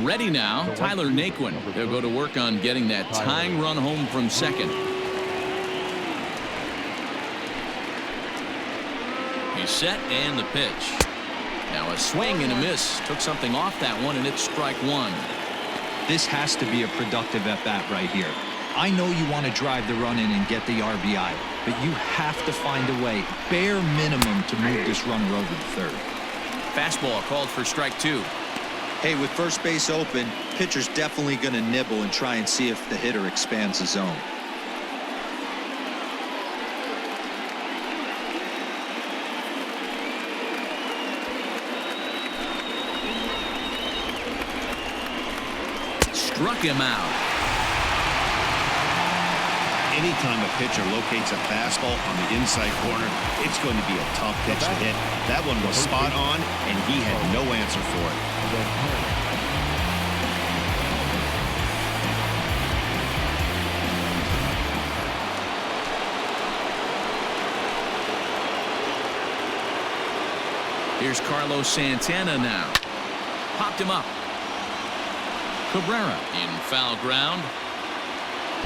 Ready now, Tyler Naquin. They'll go to work on getting that tying run home from second. He's set and the pitch. Now a swing and a miss. Took something off that one, and it's strike one. This has to be a productive at-bat right here. I know you want to drive the run in and get the RBI, but you have to find a way, bare minimum, to move this runner over to third. Fastball called for strike two. Hey, with first base open, pitcher's definitely going to nibble and try and see if the hitter expands the zone. Struck him out. Anytime a pitcher locates a fastball on the inside corner, it's going to be a tough pitch to hit. That one was spot on, and he had no answer for it. Here's Carlos Santana now. Popped him up. Cabrera in foul ground.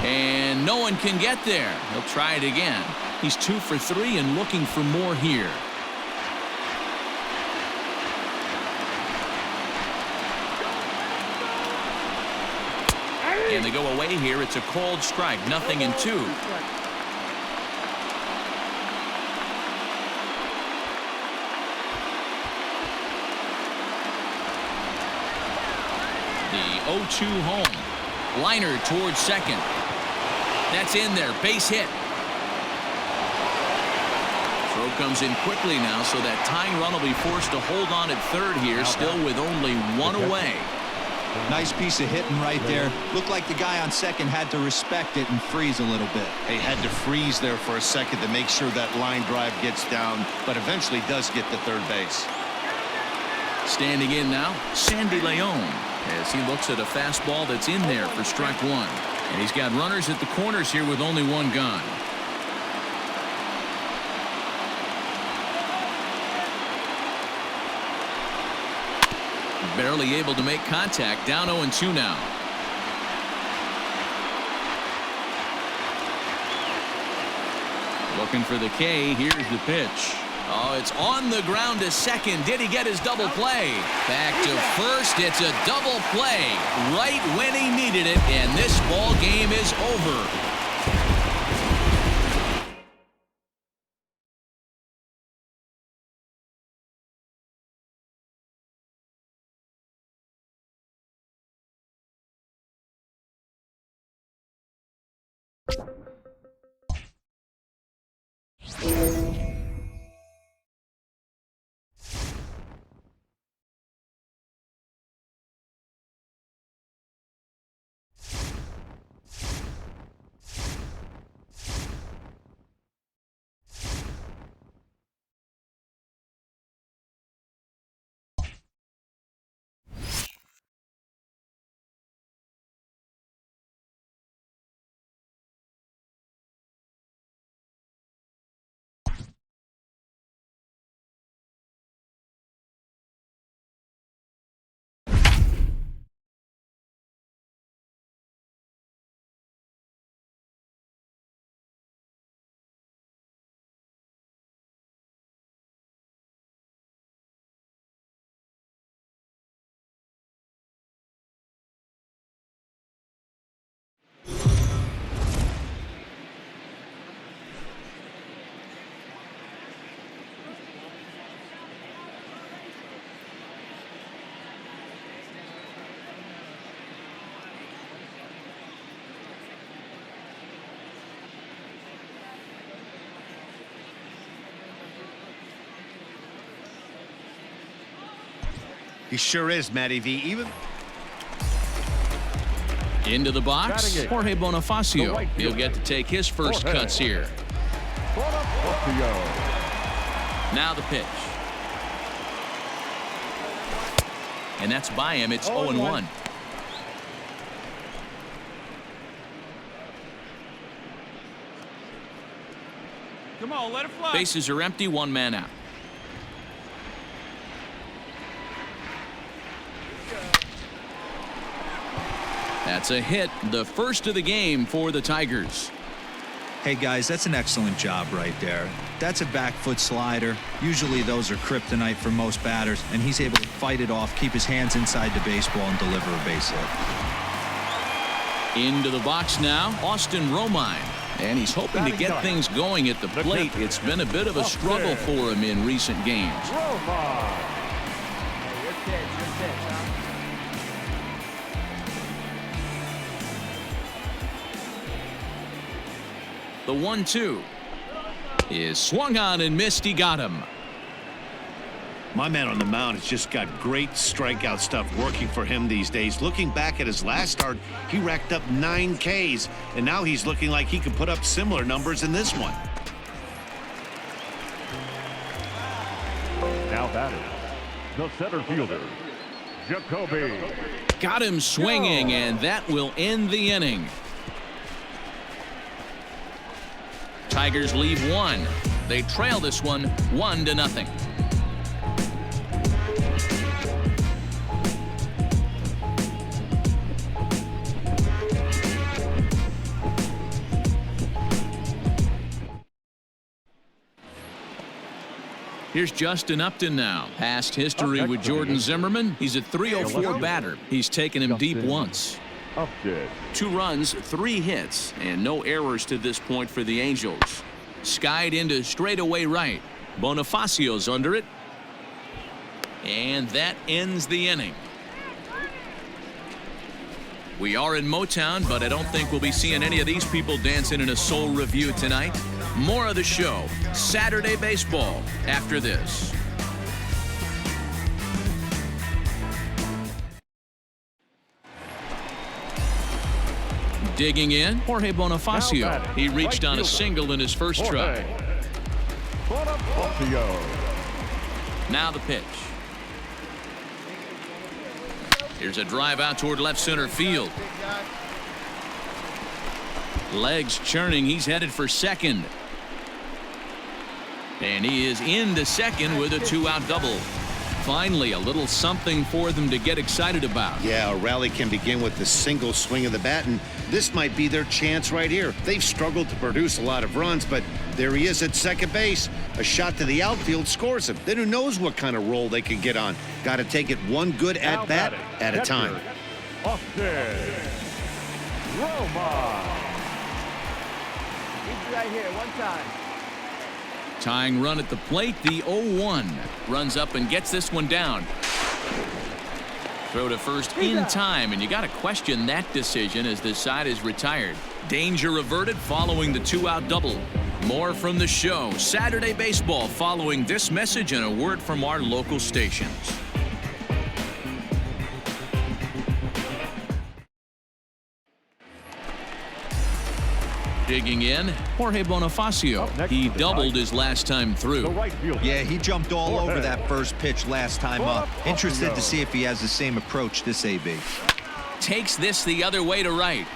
And no one can get there. He'll try it again. He's 2 for 3 and looking for more here. And they go away here. It's a cold strike. 0-2. The 0-2 home. Liner towards second. That's in there. Base hit. Throw comes in quickly now, so that tying run will be forced to hold on at third here, still with only one away. Nice piece of hitting right there. Looked like the guy on second had to respect it and freeze a little bit. He had to freeze there for a second to make sure that line drive gets down, but eventually does get to third base. Standing in now, Sandy Leon, as he looks at a fastball that's in there for strike one. And he's got runners at the corners here with only one gone. Barely able to make contact. Down 0-2 now. Looking for the K. Here's the pitch. Oh, it's on the ground to second. Did he get his double play? Back to first. It's a double play right when he needed it, and this ball game is over. He sure is, Matty V. Even into the box, Jorge Bonifacio. He'll get to take his first cuts here. Now the pitch. And that's by him. It's 0-1. Come on, let it fly. Bases are empty, one man out. That's a hit, the first of the game for the Tigers. Hey guys, that's an excellent job right there. That's a back foot slider. Usually those are kryptonite for most batters, and he's able to fight it off, keep his hands inside the baseball, and deliver a base hit. Into the box now, Austin Romine. And he's hoping to get things going at the plate. It's been a bit of a struggle for him in recent games. The 1-2 is swung on and missed. He got him. My man on the mound has just got great strikeout stuff working for him these days. Looking back at his last start, he racked up 9 Ks, and now he's looking like he could put up similar numbers in this one. Now batting, the center fielder, Jacoby. Got him swinging, and that will end the inning. Tigers leave 1. They trail this one 1-0. Here's Justin Upton now. Past history with Jordan Zimmerman. He's a .304 batter. He's taken him deep once. 2 runs, 3 hits, and no errors to this point for the Angels. Skied into straightaway right. Bonifacio's under it. And that ends the inning. We are in Motown, but I don't think we'll be seeing any of these people dancing in a soul review tonight. More of the show, Saturday Baseball, after this. Digging in, Jorge Bonifacio. He reached on a single in his first try. Now the pitch. Here's a drive out toward left center field. Legs churning. He's headed for second. And he is into second with a 2-out double. Finally, a little something for them to get excited about. Yeah, a rally can begin with the single swing of the bat, and this might be their chance right here. They've struggled to produce a lot of runs, but there he is at second base. A shot to the outfield scores him. Then who knows what kind of roll they can get on. Got to take it one good at-bat at a time. Austin Romine. He's right here, one time. Tying run at the plate, the 0-1. Runs up and gets this one down. Throw to first in time, and you got to question that decision as this side is retired. Danger averted following the 2-out double. More from the show, Saturday Baseball, following this message and a word from our local stations. Digging in, Jorge Bonifacio. He doubled his last time through. Yeah, he jumped all over that first pitch last time up. Interested to see if he has the same approach this AB. Takes this the other way to right.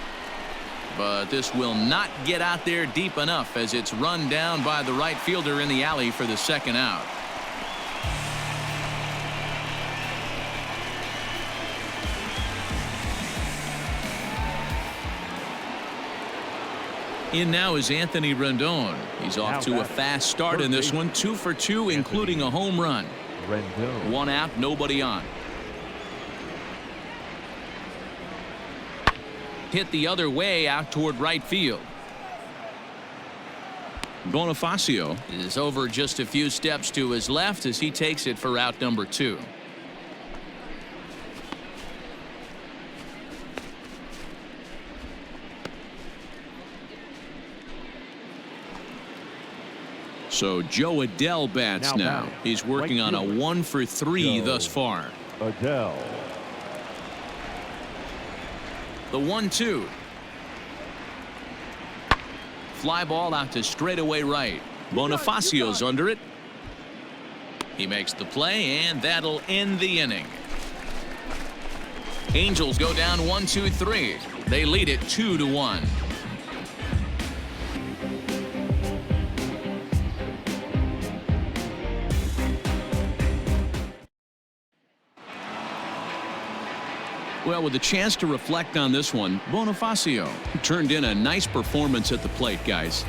But this will not get out there deep enough as it's run down by the right fielder in the alley for the second out. In now is Anthony Rendon. He's off to a fast start in this one. 2 for 2, including a home run. 1 out, nobody on. Hit the other way out toward right field. Bonifacio is over just a few steps to his left as he takes it for out number 2. So Joe Adell bats now. He's working on a 1 for 3 thus far. Adell. The 1-2. Fly ball out to straightaway right. Bonifacio's under it. He makes the play, and that'll end the inning. Angels go down 1-2-3. They lead it 2-1. Well, with a chance to reflect on this one, Bonifacio turned in a nice performance at the plate, guys.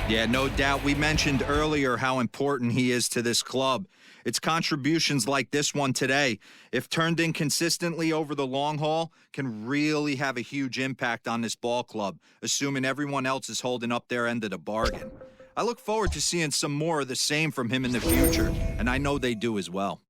Yeah, no doubt. We mentioned earlier how important he is to this club. It's contributions like this one today, if turned in consistently over the long haul, can really have a huge impact on this ball club, assuming everyone else is holding up their end of the bargain. I look forward to seeing some more of the same from him in the future, and I know they do as well.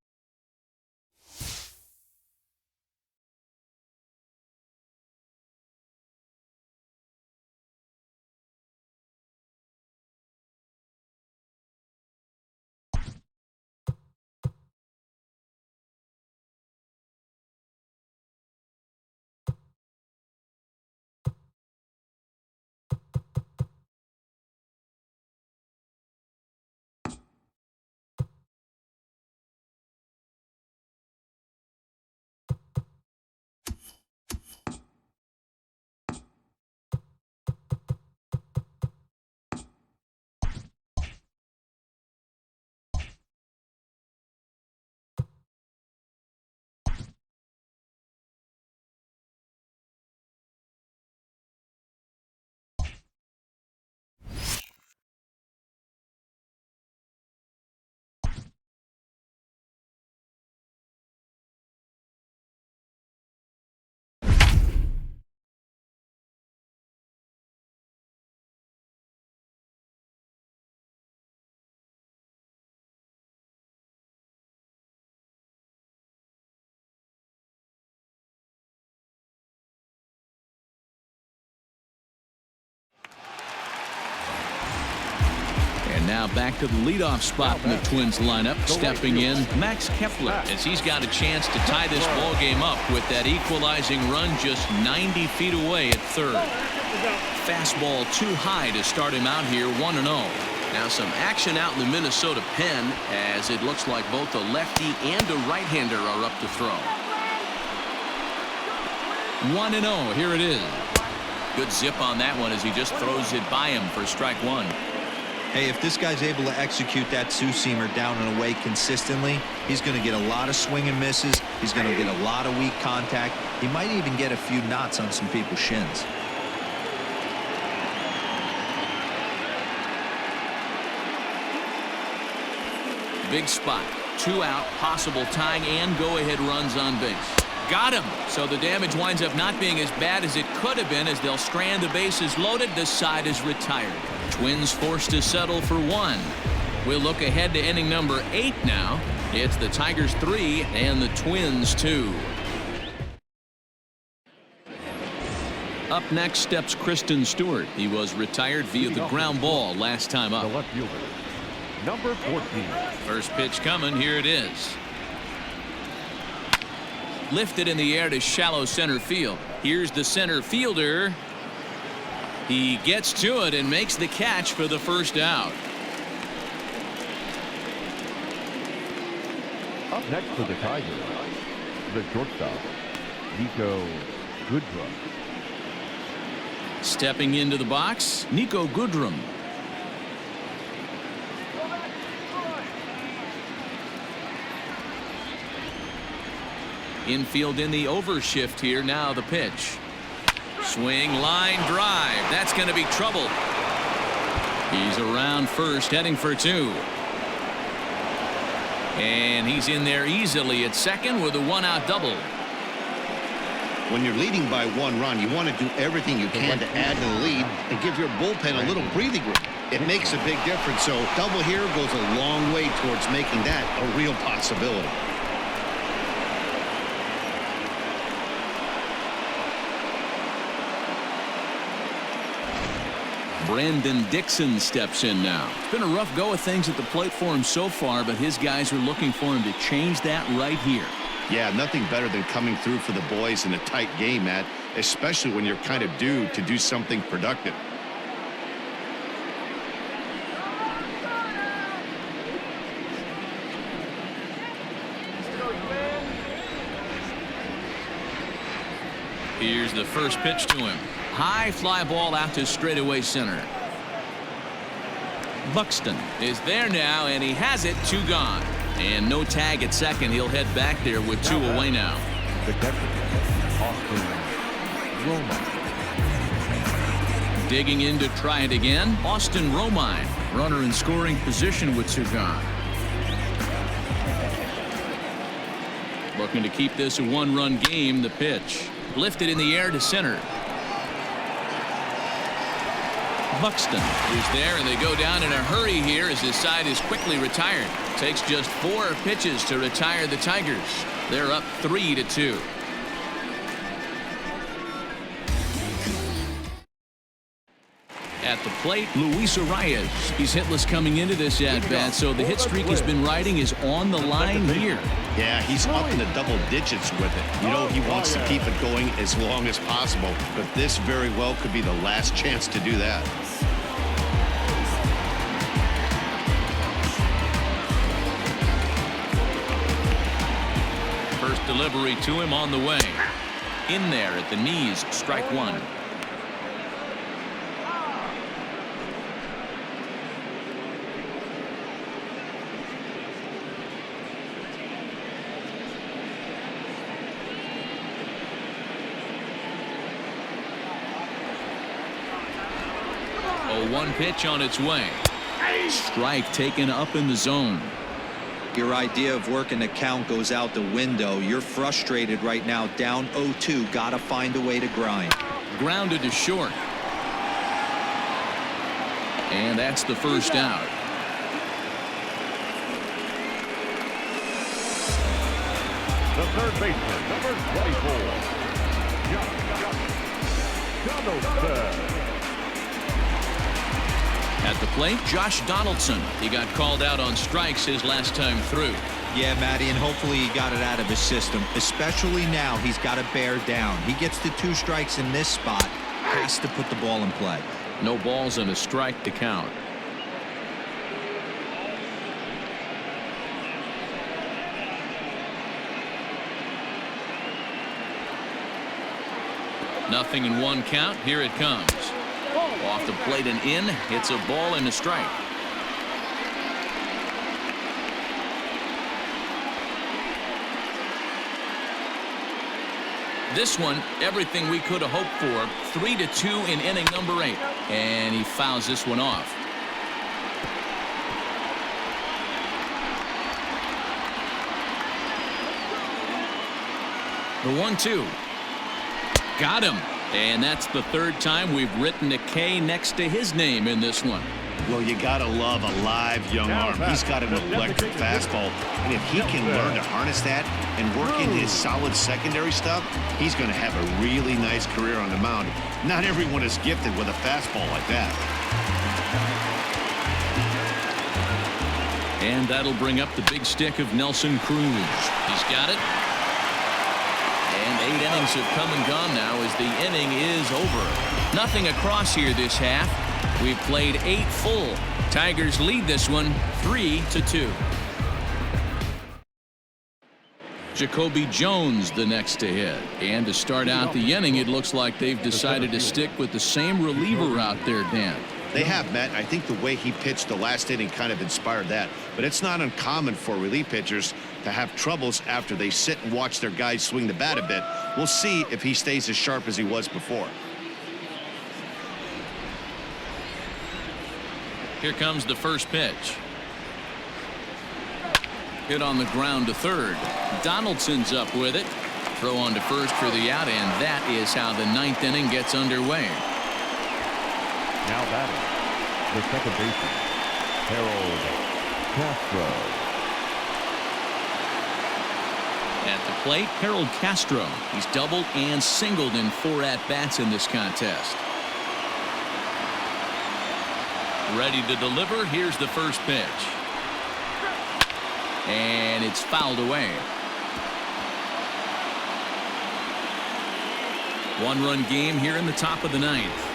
And now back to the leadoff spot in the Twins lineup. Stepping in, Max Kepler, as he's got a chance to tie this ball game up with that equalizing run just 90 feet away at third. Fastball too high to start him out here, 1-0. Now some action out in the Minnesota pen, as it looks like both a lefty and a right-hander are up to throw. 1-0, here it is. Good zip on that one as he just throws it by him for strike one. Hey, if this guy's able to execute that two-seamer down and away consistently, he's going to get a lot of swing and misses. He's going to get a lot of weak contact. He might even get a few knots on some people's shins. Big spot. 2 out, possible tying and go-ahead runs on base. Got him. So the damage winds up not being as bad as it could have been, as they'll strand the bases loaded. This side is retired. Twins forced to settle for 1. We'll look ahead to inning number 8 now. It's the Tigers 3 and the Twins 2. Up next steps Kristen Stewart. He was retired via the ground ball last time up. The left fielder, number 14. First pitch coming. Here it is. Lifted in the air to shallow center field. Here's the center fielder. He gets to it and makes the catch for the first out. Up next for the Tigers, the shortstop, Niko Goodrum. Stepping into the box, Niko Goodrum. Infield in the overshift here. Now the pitch. Swing, line drive. That's going to be trouble. He's around first, heading for 2. And he's in there easily at second with a 1-out double. When you're leading by 1 run, you want to do everything you can to add to the lead and give your bullpen a little breathing room. It makes a big difference. So double here goes a long way towards making that a real possibility. Brandon Dixon steps in now. It's been a rough go of things at the plate for him so far, but his guys are looking for him to change that right here. Yeah, nothing better than coming through for the boys in a tight game, Matt, especially when you're kind of due to do something productive. Here's the first pitch to him. High fly ball out to straightaway center. Buxton is there now, and he has it. 2 gone. And no tag at second. He'll head back there with 2 away now. The catcher, Austin Romine. Digging in to try it again, Austin Romine. Runner in scoring position with two gone. Looking to keep this a one-run game. The pitch lifted in the air to center. Buxton is there, and they go down in a hurry here as his side is quickly retired. Takes just 4 pitches to retire the Tigers. They're up 3-2. At the plate, Luis Arias. He's hitless coming into this at-bat, so the hit streak he's been riding is on the line here. Yeah, he's up in the double digits with it. You know, he wants to keep it going as long as possible, but this very well could be the last chance to do that. First delivery to him on the way. In there at the knees, strike one. One pitch on its way. Strike taken up in the zone. Your idea of working the count goes out the window. You're frustrated right now, down 0-2. Gotta find a way to grind. Grounded to short. And that's the first out. The third baseman, number 24, Donaldson. At the plate, Josh Donaldson. He got called out on strikes his last time through. Yeah, Matty, and hopefully he got it out of his system. Especially now, he's got to bear down. He gets the 2 strikes in this spot. Has to put the ball in play. No balls and a strike to count. Nothing in 1 count. Here it comes. Off the plate and in. It's a ball and a strike. This one, everything we could have hoped for. 3-2 in inning number 8. And he fouls this one off. The 1-2. Got him. And that's the 3rd time we've written a K next to his name in this one. Well, you gotta love a live young arm. He's got an electric fastball, and if he can learn to harness that and work in his solid secondary stuff, he's going to have a really nice career on the mound. Not everyone is gifted with a fastball like that. And that'll bring up the big stick of Nelson Cruz. He's got it. And 8 innings have come and gone now as the inning is over. Nothing across here this half. We've played 8 full. Tigers lead this one 3-2. Jacoby Jones the next to hit. And to start out the inning, it looks like they've decided to stick with the same reliever out there, Dan. They have, Matt. I think the way he pitched the last inning kind of inspired that. But it's not uncommon for relief pitchers to have troubles after they sit and watch their guys swing the bat a bit. We'll see if he stays as sharp as he was before. Here comes the first pitch. Hit on the ground to third. Donaldson's up with it. Throw on to first for the out, and that is how the 9th inning gets underway. Now batting, the second baseman, Harold Castro. At the plate, Harold Castro. He's doubled and singled in 4 at-bats in this contest. Ready to deliver. Here's the first pitch. And it's fouled away. 1-run game here in the top of the 9th.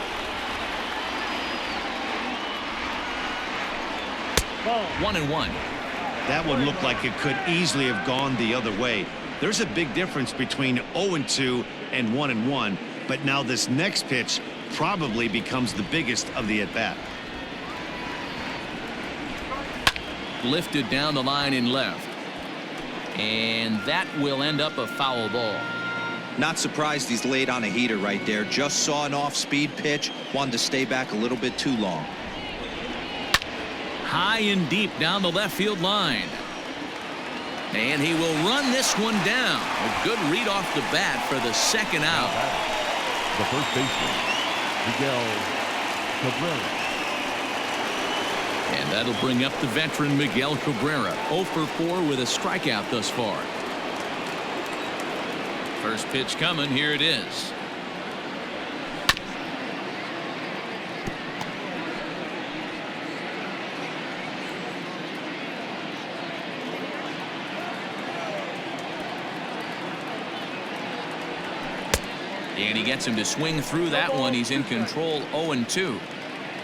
Ball. 1-1. That one looked like it could easily have gone the other way. There's a big difference between 0-2 and 1-1, but now this next pitch probably becomes the biggest of the at-bat. Lifted down the line in left. And that will end up a foul ball. Not surprised he's laid on a heater right there. Just saw an off-speed pitch. Wanted to stay back a little bit too long. High and deep down the left field line. And he will run this one down. A good read off the bat for the second out. The first baseman, Miguel Cabrera. And that'll bring up the veteran Miguel Cabrera. 0 for 4 with a strikeout thus far. First pitch coming. Here it is. And he gets him to swing through that one. He's in control. 0-2.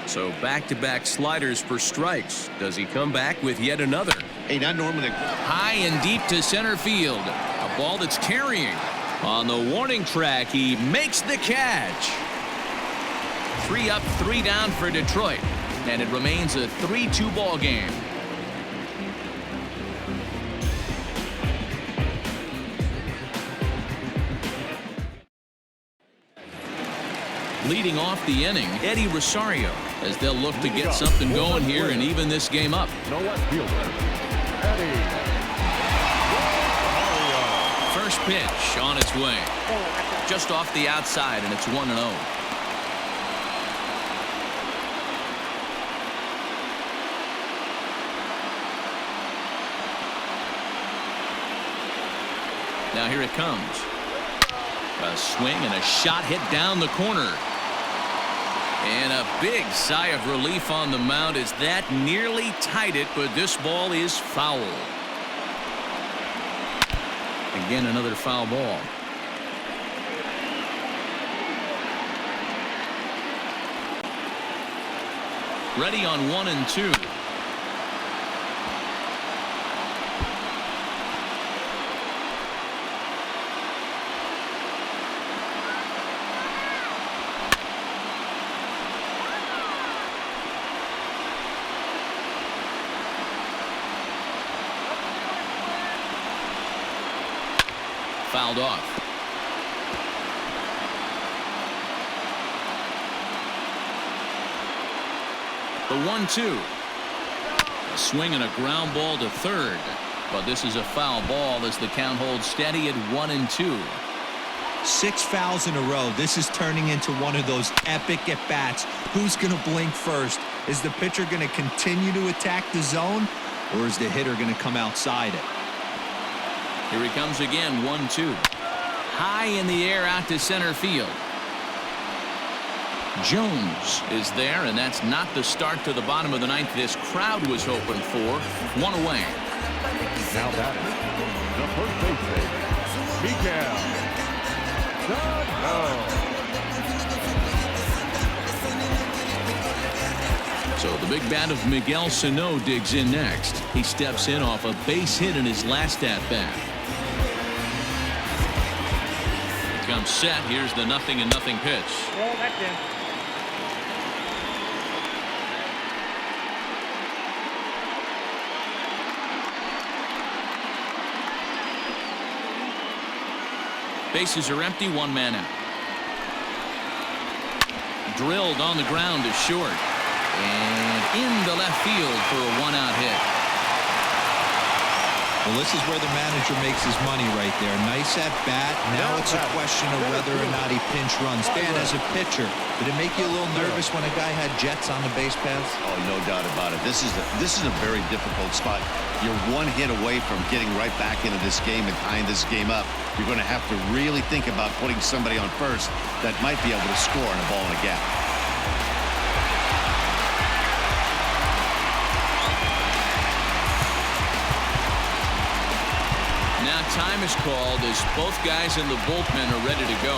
So back-to-back sliders for strikes. Does he come back with yet another? Hey, not normally. High and deep to center field. A ball that's carrying. On the warning track, he makes the catch. 3 up, 3 down for Detroit. And it remains a 3-2 ball game. Leading off the inning, Eddie Rosario, as they'll look to get something going here and even this game up. No left fielder, Eddie Rosario. First pitch on its way. Just off the outside, and it's 1-0. Now here it comes. A swing and a shot hit down the corner. And a big sigh of relief on the mound as that nearly tied it, but this ball is foul. Again, another foul ball. Ready on 1-2. Fouled off. The 1-2. A swing and a ground ball to third. But this is a foul ball as the count holds steady at 1-2. 6 fouls in a row. This is turning into one of those epic at-bats. Who's going to blink first? Is the pitcher going to continue to attack the zone, or is the hitter going to come outside it? Here he comes again, 1-2. High in the air out to center field. Jones is there, and that's not the start to the bottom of the ninth this crowd was hoping for. 1 away. Now batting, the first baseman, Miguel Sano. So the big bat of Miguel Sano digs in next. He steps in off a base hit in his last at-bat. Comes set. Here's the 0-0 pitch. Roll back in. Bases are empty. 1 man out. Drilled on the ground to short. And in the left field for a 1-out hit. Well, this is where the manager makes his money right there. Nice at bat. Now it's a question of whether or not he pinch runs. Dan, as a pitcher, did it make you a little nervous when a guy had jets on the base paths? Oh, no doubt about it. This is a very difficult spot. You're 1 hit away from getting right back into this game and tying this game up. You're going to have to really think about putting somebody on first that might be able to score on a ball in a gap. Now time is called as both guys in the bullpen are ready to go.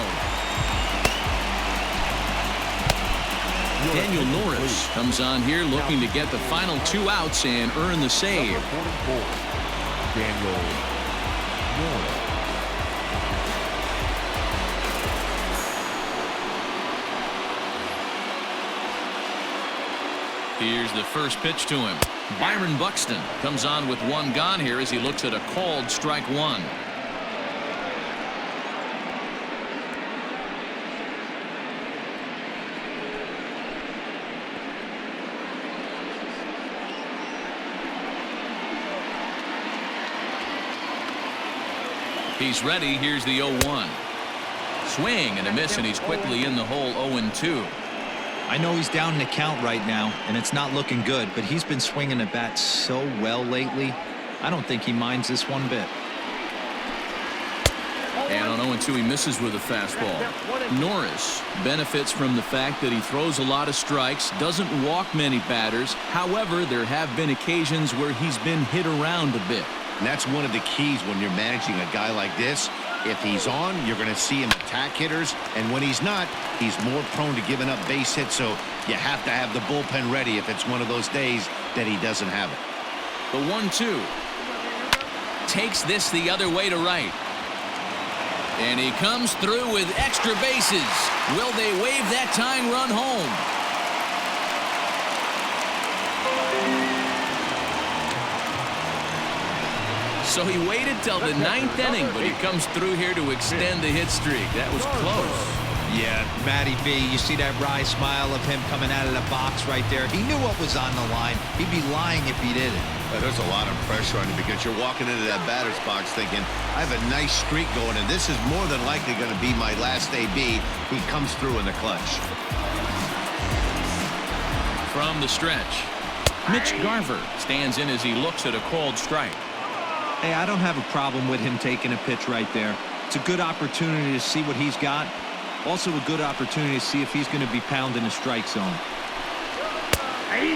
Daniel Norris comes on here looking to get the final 2 outs and earn the save. Daniel Norris. Here's the first pitch to him. Byron Buxton comes on with 1 gone here as he looks at a called strike 1. He's ready. Here's the 0-1. Swing and a miss, and he's quickly in the hole. 0-2. I know he's down in the count right now, and it's not looking good, but he's been swinging the bat so well lately. I don't think he minds this one bit. And on 0-2, he misses with a fastball. Norris benefits from the fact that he throws a lot of strikes, doesn't walk many batters. However, there have been occasions where he's been hit around a bit. And that's one of the keys when you're managing a guy like this. If he's on, you're going to see him attack hitters, and when he's not, he's more prone to giving up base hits, so you have to have the bullpen ready if it's one of those days that he doesn't have it. The 1-2 takes this the other way to right. And he comes through with extra bases. Will they wave that tying run home? So he waited till the 9th inning, but he comes through here to extend the hit streak. That was close. Yeah, Matty V, you see that wry smile of him coming out of the box right there. He knew what was on the line. He'd be lying if he didn't. There's a lot of pressure on you because you're walking into that batter's box thinking, I have a nice streak going, and this is more than likely going to be my last AB. He comes through in the clutch. From the stretch, Mitch Garver stands in as he looks at a called strike. Hey, I don't have a problem with him taking a pitch right there. It's a good opportunity to see what he's got. Also a good opportunity to see if he's going to be pounding the strike zone.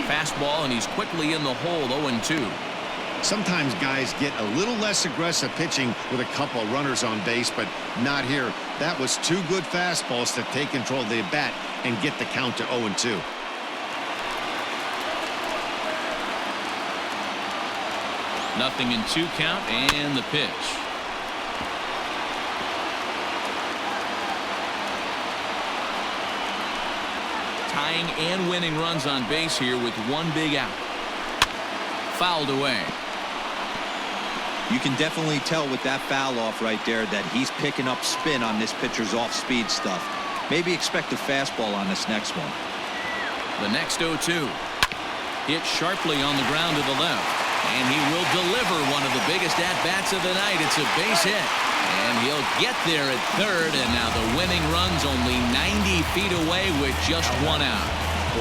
Fastball, and he's quickly in the hole. 0-2. Sometimes guys get a little less aggressive pitching with a couple of runners on base, but not here. That was two good fastballs to take control of the bat and get the count to 0-2. Nothing in 2 count, and the pitch. Tying and winning runs on base here with one big out. Fouled away. You can definitely tell with that foul off right there that he's picking up spin on this pitcher's off-speed stuff. Maybe expect a fastball on this next one. The next 0-2. Hit sharply on the ground to the left. And he will deliver one of the biggest at-bats of the night. It's a base hit. And he'll get there at third. And now the winning run's only 90 feet away with just one out.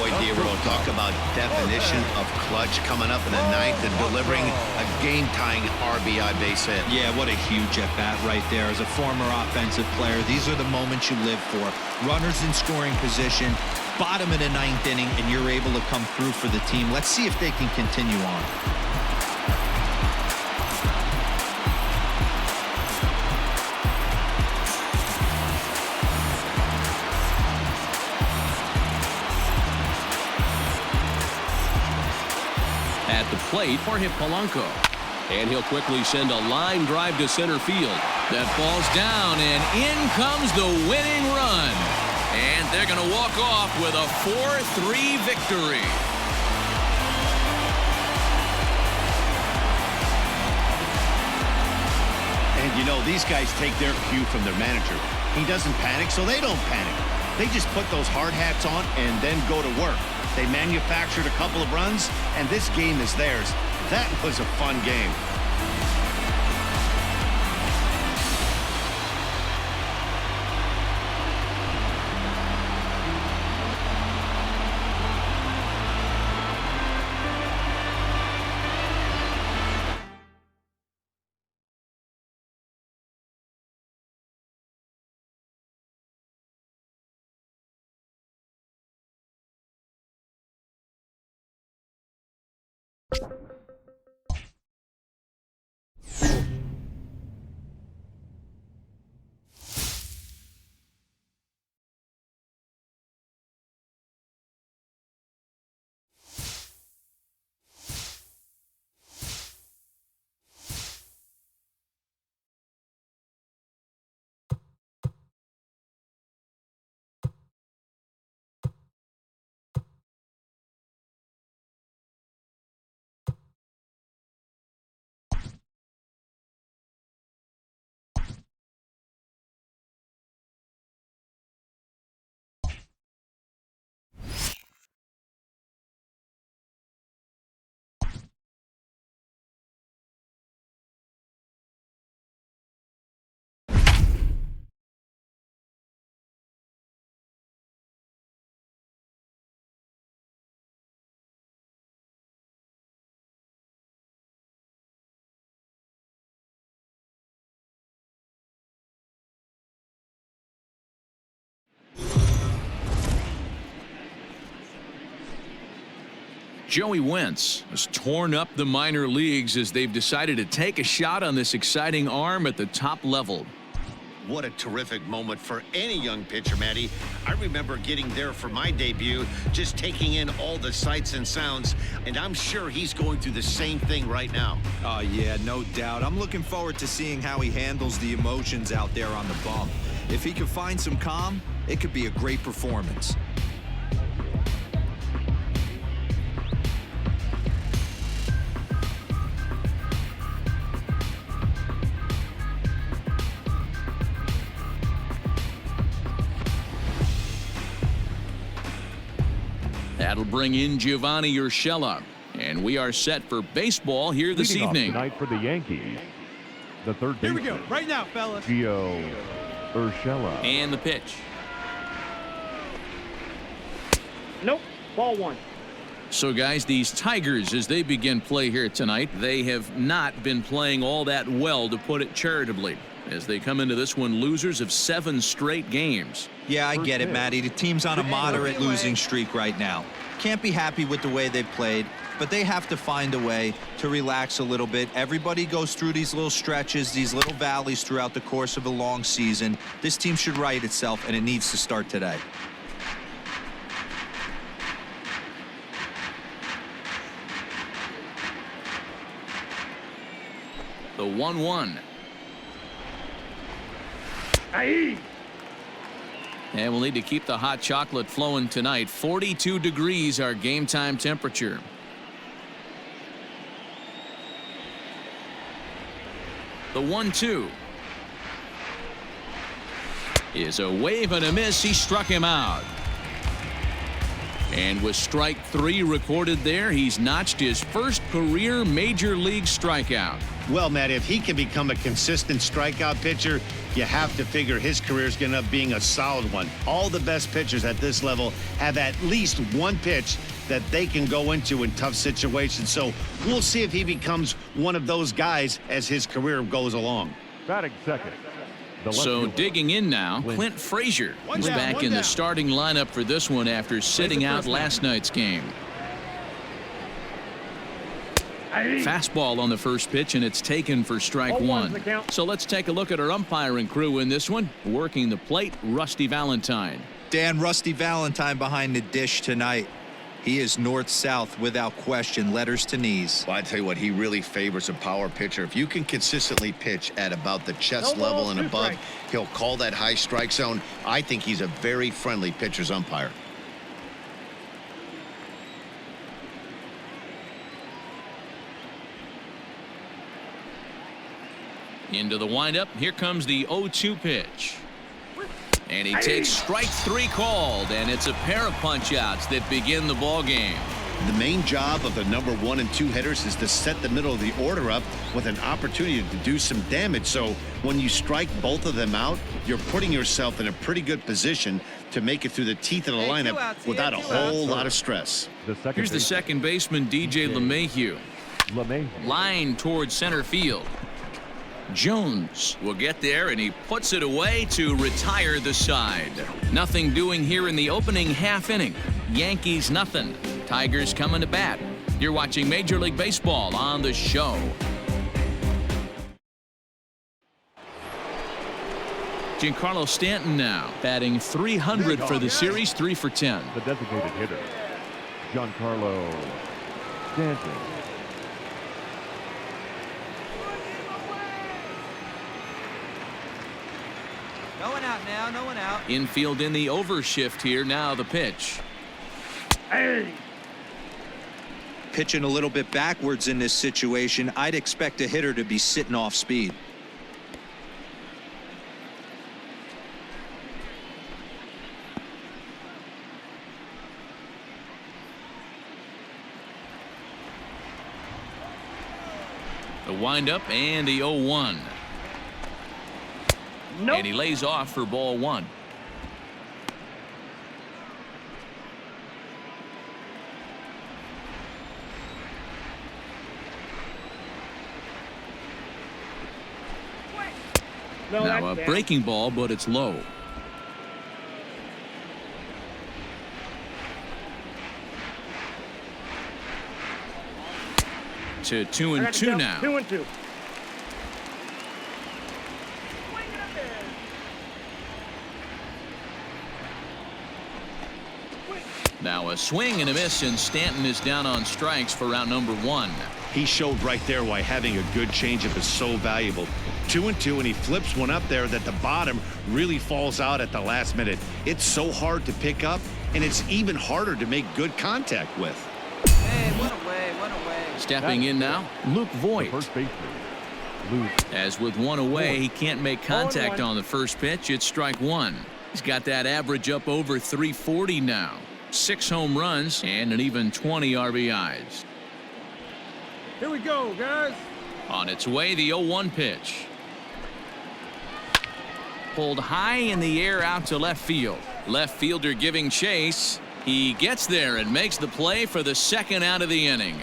Boy, D'Arnaud, talk about definition of clutch coming up in the 9th and delivering a game-tying RBI base hit. Yeah, what a huge at-bat right there. As a former offensive player, these are the moments you live for. Runners in scoring position, bottom of the 9th inning, and you're able to come through for the team. Let's see if they can continue on. At the plate, Jorge Polanco. And he'll quickly send a line drive to center field. That falls down, and in comes the winning run. And they're going to walk off with a 4-3 victory. And you know, these guys take their cue from their manager. He doesn't panic, so they don't panic. They just put those hard hats on and then go to work. They manufactured a couple of runs, and this game is theirs. That was a fun game. Joey Wentz has torn up the minor leagues as they've decided to take a shot on this exciting arm at the top level. What a terrific moment for any young pitcher, Matty. I remember getting there for my debut, just taking in all the sights and sounds, and I'm sure he's going through the same thing right now. Oh, yeah, no doubt. I'm looking forward to seeing how he handles the emotions out there on the bump. If he can find some calm, it could be a great performance. That'll bring in Giovanni Urshela. And we are set for baseball here this Leading off evening. tonight for the Yankees, the third baseman. Here we go. Right now, fellas. Gio Urshela. And the pitch. Nope. Ball one. So, guys, these Tigers, as they begin play here tonight, they have not been playing all that well, to put it charitably, as they come into this one losers of 7 straight games. Yeah, I get it, Matty. The team's on a moderate losing streak right now. Can't be happy with the way they've played, but they have to find a way to relax a little bit. Everybody goes through these little stretches, these little valleys throughout the course of a long season. This team should right itself, and it needs to start today. The 1-1. Aye. And we'll need to keep the hot chocolate flowing tonight. 42 degrees our game time temperature. The 1-2 is a wave and a miss. He struck him out. And with strike 3 recorded there, he's notched his first career major league strikeout. Well, Matt, if he can become a consistent strikeout pitcher, you have to figure his career is going to end up being a solid one. All the best pitchers at this level have at least one pitch that they can go into in tough situations. So we'll see if he becomes one of those guys as his career goes along. Batting second. The left So fielder. digging in now, Clint Frazier is down, back one in the down. starting lineup for this one after sitting out last night's game. Fastball on the first pitch, and it's taken for strike 1. So let's take a look at our umpiring crew in this one. Working the plate, Rusty Valentine. Dan, Rusty Valentine behind the dish tonight. He is north-south without question, letters to knees. Well, I tell you what, he really favors a power pitcher. If you can consistently pitch at about the chest No ball, level and 2 above, strikes. he'll call that high strike zone. I think he's a very friendly pitcher's umpire. Into the windup. Here comes the 0-2 pitch. And he takes strike 3 called, and it's a pair of punch-outs that begin the ball game. The main job of the number 1 and 2 hitters is to set the middle of the order up with an opportunity to do some damage. So when you strike both of them out, you're putting yourself in a pretty good position to make it through the teeth of the lineup without a whole lot of stress. The second Here's the baseman, second baseman, DJ LeMahieu. LeMahieu. Line towards center field. Jones will get there, and he puts it away to retire the side. Nothing doing here in the opening half inning. Yankees nothing. Tigers coming to bat. You're watching Major League Baseball on the show. Giancarlo Stanton now batting 300 for the series, 3 for 10. The designated hitter, Giancarlo Stanton. No one out now, no one out. Infield in the overshift here. Now the pitch. Pitching a little bit backwards in this situation, I'd expect a hitter to be sitting off speed. The windup and the 0-1. Nope. And he lays off for ball 1. No, Now a that's bad. breaking ball, but it's low. to 2 I and got the 2 count. now. 2 and 2. Now a swing and a miss, and Stanton is down on strikes for round number 1. He showed right there why having a good changeup is so valuable. 2 and 2, and he flips one up there that the bottom really falls out at the last minute. It's so hard to pick up, and it's even harder to make good contact with. Hey, one away, one away. Stepping in now, Luke Voigt. First baseman, Luke. As with one away, he can't make contact 0-1. on the first pitch. It's strike 1. He's got that average up over 340 now. 6 home runs and an even 20 RBIs. Here we go, guys. On its way, the 0-1 pitch. Pulled high in the air out to left field. Left fielder giving chase. He gets there and makes the play for the second out of the inning.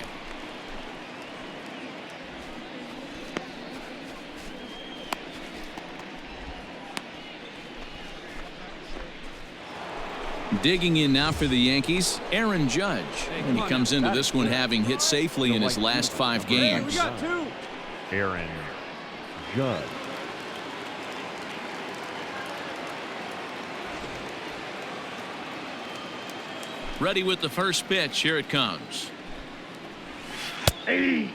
Digging in now for the Yankees, Aaron Judge. And he comes into this one having hit safely in his last 5 We games. got 2. Aaron Judge. Ready with the first pitch. Here it comes. Hey.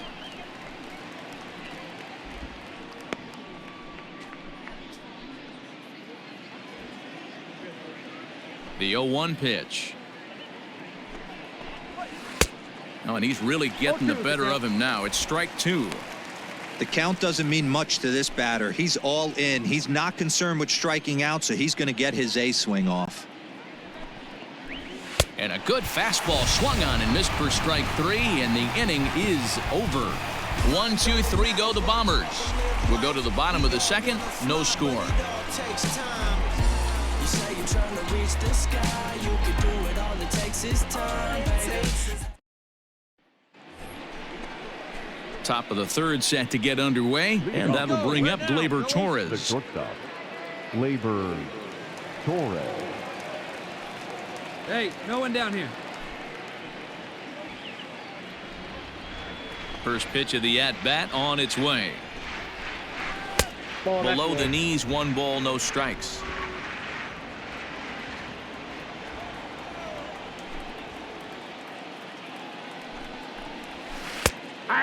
The 0-1 pitch. Oh, and he's really getting the better of him now. It's strike 2. The count doesn't mean much to this batter. He's all in. He's not concerned with striking out, so he's going to get his A swing off. And a good fastball swung on and missed for strike 3, and the inning is over. 1, 2, 3 go the Bombers. We'll go to the bottom of the second. No score. Top of the third set to get underway, and that'll bring up Gleyber The Torres. shortstop, Gleyber Torres. Hey, no one down here. First pitch of the at-bat on its way. Ball that Below way. the knees, 1 ball, no strikes.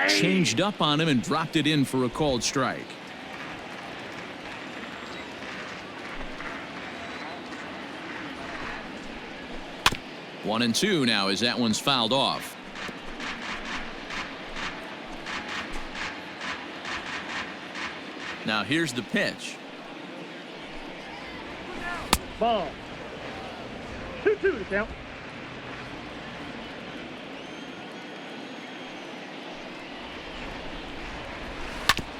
Changed up on him and dropped it in for a called strike. One and 2 now as that one's fouled off. Now here's the pitch. Ball. 2-2 to count.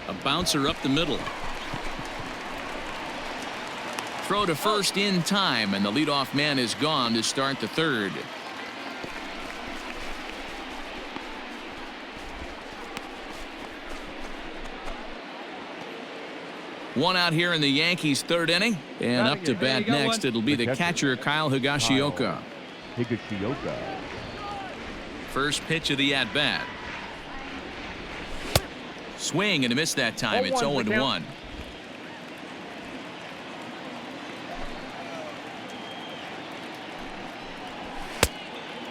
A bouncer up the middle. Throw to first in time, and the leadoff man is gone to start the third. One out here in the Yankees' third inning, and up to bat next it'll be the catcher Kyle Higashioka. Higashioka. First pitch of the at-bat. Swing and a miss that time. It's 0-1.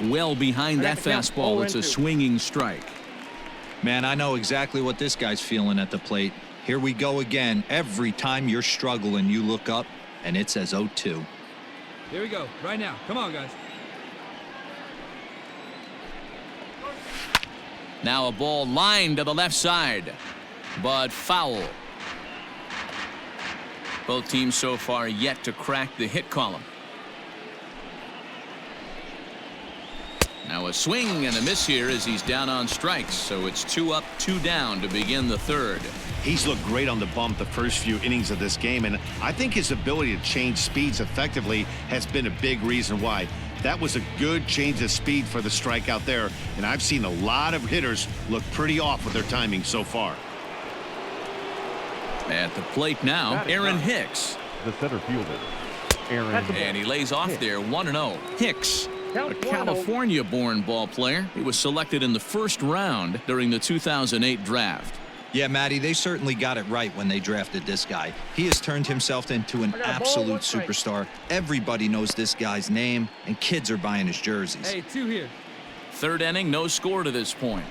Well behind that fastball. It's a swinging strike. Man, I know exactly what this guy's feeling at the plate. Here we go again. Every time you're struggling, you look up, and it says 0-2. Here we go, right now. Come on, guys. Now a ball lined to the left side, but foul. Both teams so far yet to crack the hit column. Now a swing and a miss here as he's down on strikes, so it's 2 up, 2 down to begin the third. He's looked great on the bump the first few innings of this game, and I think his ability to change speeds effectively has been a big reason why. That was a good change of speed for the strikeout there, and I've seen a lot of hitters look pretty off with their timing so far. At the plate now, Aaron Hicks. The center fielder, Aaron. And he lays off there 1-0. Hicks A California-born ball player. He was selected in the first round during the 2008 draft. Yeah, Matty, they certainly got it right when they drafted this guy. He has turned himself into an absolute superstar. Everybody knows this guy's name, and kids are buying his jerseys. Hey, 2 here. Third inning, no score to this point.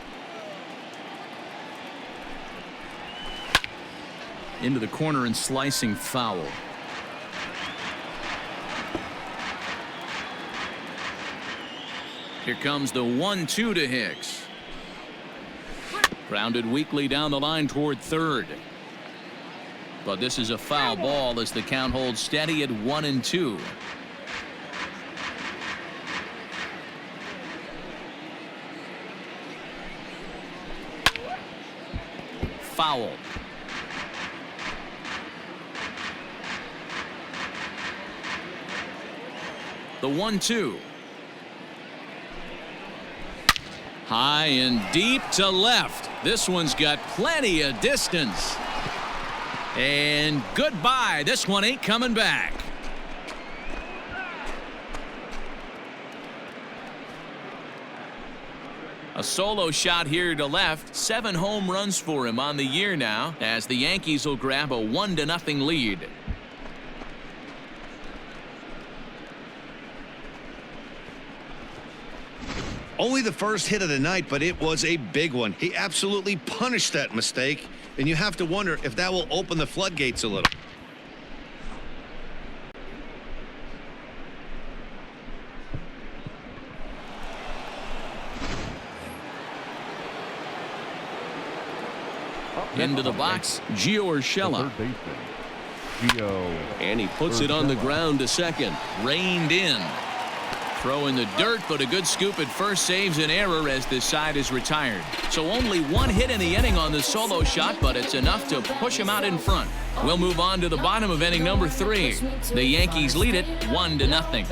Into the corner and slicing foul. Here comes the 1-2 to Hicks. Grounded weakly down the line toward third. But this is a foul ball as the count holds steady at 1-2. Foul. The 1-2. High and deep to left. This one's got plenty of distance. And goodbye. This one ain't coming back. A solo shot here to left. 7 home runs for him on the year now, as the Yankees will grab a 1-0 lead. Only the first hit of the night, but it was a big one. He absolutely punished that mistake, and you have to wonder if that will open the floodgates a little. Into the box, Gio Urshela. And he puts it on the ground to second. Reined in. Throw in the dirt, but a good scoop at first saves an error as this side is retired. So only 1 hit in the inning on the solo shot, but it's enough to push him out in front. We'll move on to the bottom of inning number 3. The Yankees lead it 1-0.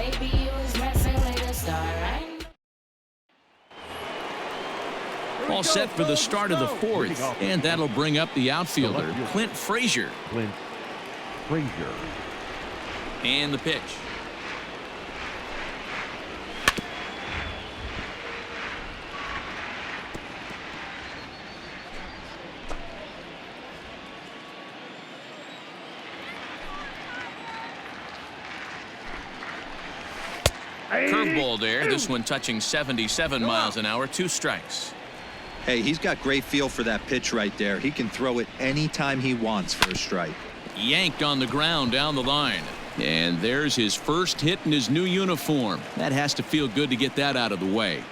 All set for the start of the 4th, and that'll bring up the outfielder, Clint Frazier. And the pitch. Curveball there. This one touching 77 miles an hour. 2 strikes. Hey, he's got great feel for that pitch right there. He can throw it anytime he wants for a strike. Yanked on the ground down the line. And there's his first hit in his new uniform. That has to feel good to get that out of the way.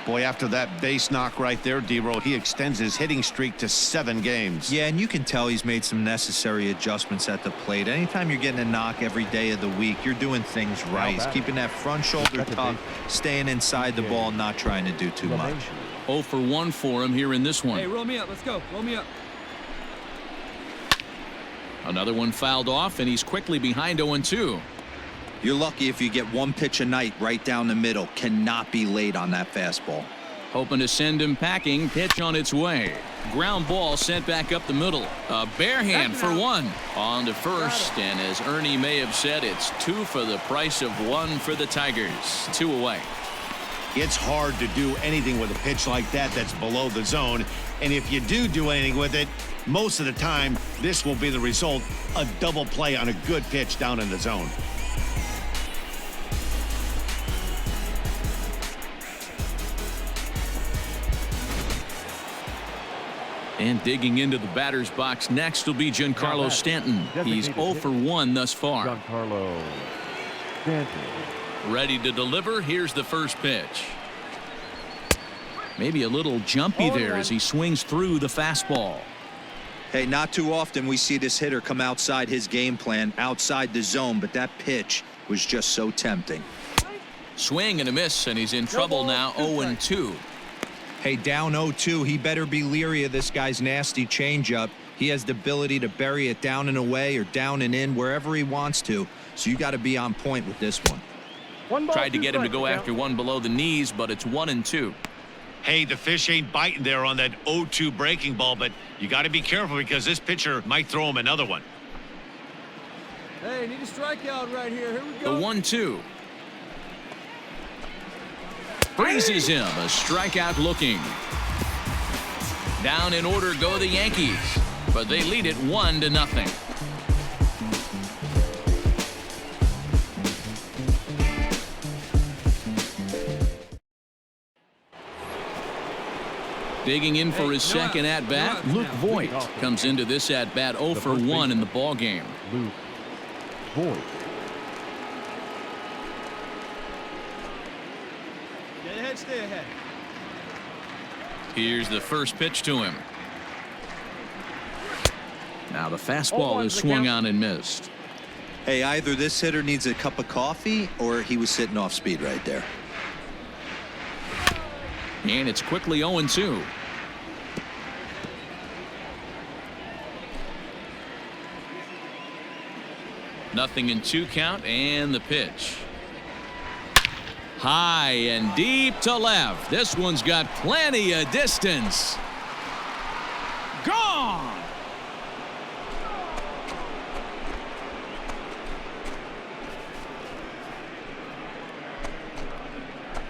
Boy, after that base knock right there, D-Roll, he extends his hitting streak to 7 games. Yeah, and you can tell he's made some necessary adjustments at the plate. Anytime you're getting a knock every day of the week, you're doing things right. He's keeping that front shoulder tucked, staying inside the ball, not trying to do too much. 0 for 1 for him here in this one. Hey, roll me up. Let's go. Roll me up. Another one fouled off, and he's quickly behind 0-2. You're lucky if you get 1 pitch a night right down the middle. Cannot be late on that fastball. Hoping to send him packing. Pitch on its way. Ground ball sent back up the middle. A bare hand for 1. On to first, and as Ernie may have said, it's 2 for the price of 1 for the Tigers. 2 away. It's hard to do anything with a pitch like that that's below the zone. And if you do anything with it, most of the time, this will be the result. A double play on a good pitch down in the zone. And digging into the batter's box next will be Giancarlo Stanton. He's 0 for 1 thus far. Giancarlo Stanton. Ready to deliver. Here's the first pitch. Maybe a little jumpy there as he swings through the fastball. Hey, not too often we see this hitter come outside his game plan, outside the zone, but that pitch was just so tempting. Swing and a miss, and he's in trouble now. 0-2. Hey, down 0-2, he better be leery of this guy's nasty changeup. He has the ability to bury it down and away or down and in wherever he wants to, so you got to be on point with this one. Tried to get him to go after one below the knees, but it's 1-2. Hey, the fish ain't biting there on that 0-2 breaking ball, but you got to be careful because this pitcher might throw him another one. Hey, need a strikeout right here. Here we The go. 1-2. Freezes him. A strikeout looking. Down in order go the Yankees, but they lead it 1-0. Digging in for his second at-bat, Luke Voigt comes into this at-bat 0 for 1 in the ball game. Luke Voigt. Stay ahead, stay ahead. Here's the first pitch to him. Now the fastball is swung on and missed. Hey, either this hitter needs a cup of coffee or he was sitting off speed right there. And it's quickly 0-2. Nothing in 2 count, and the pitch. High and deep to left. This one's got plenty of distance. Gone.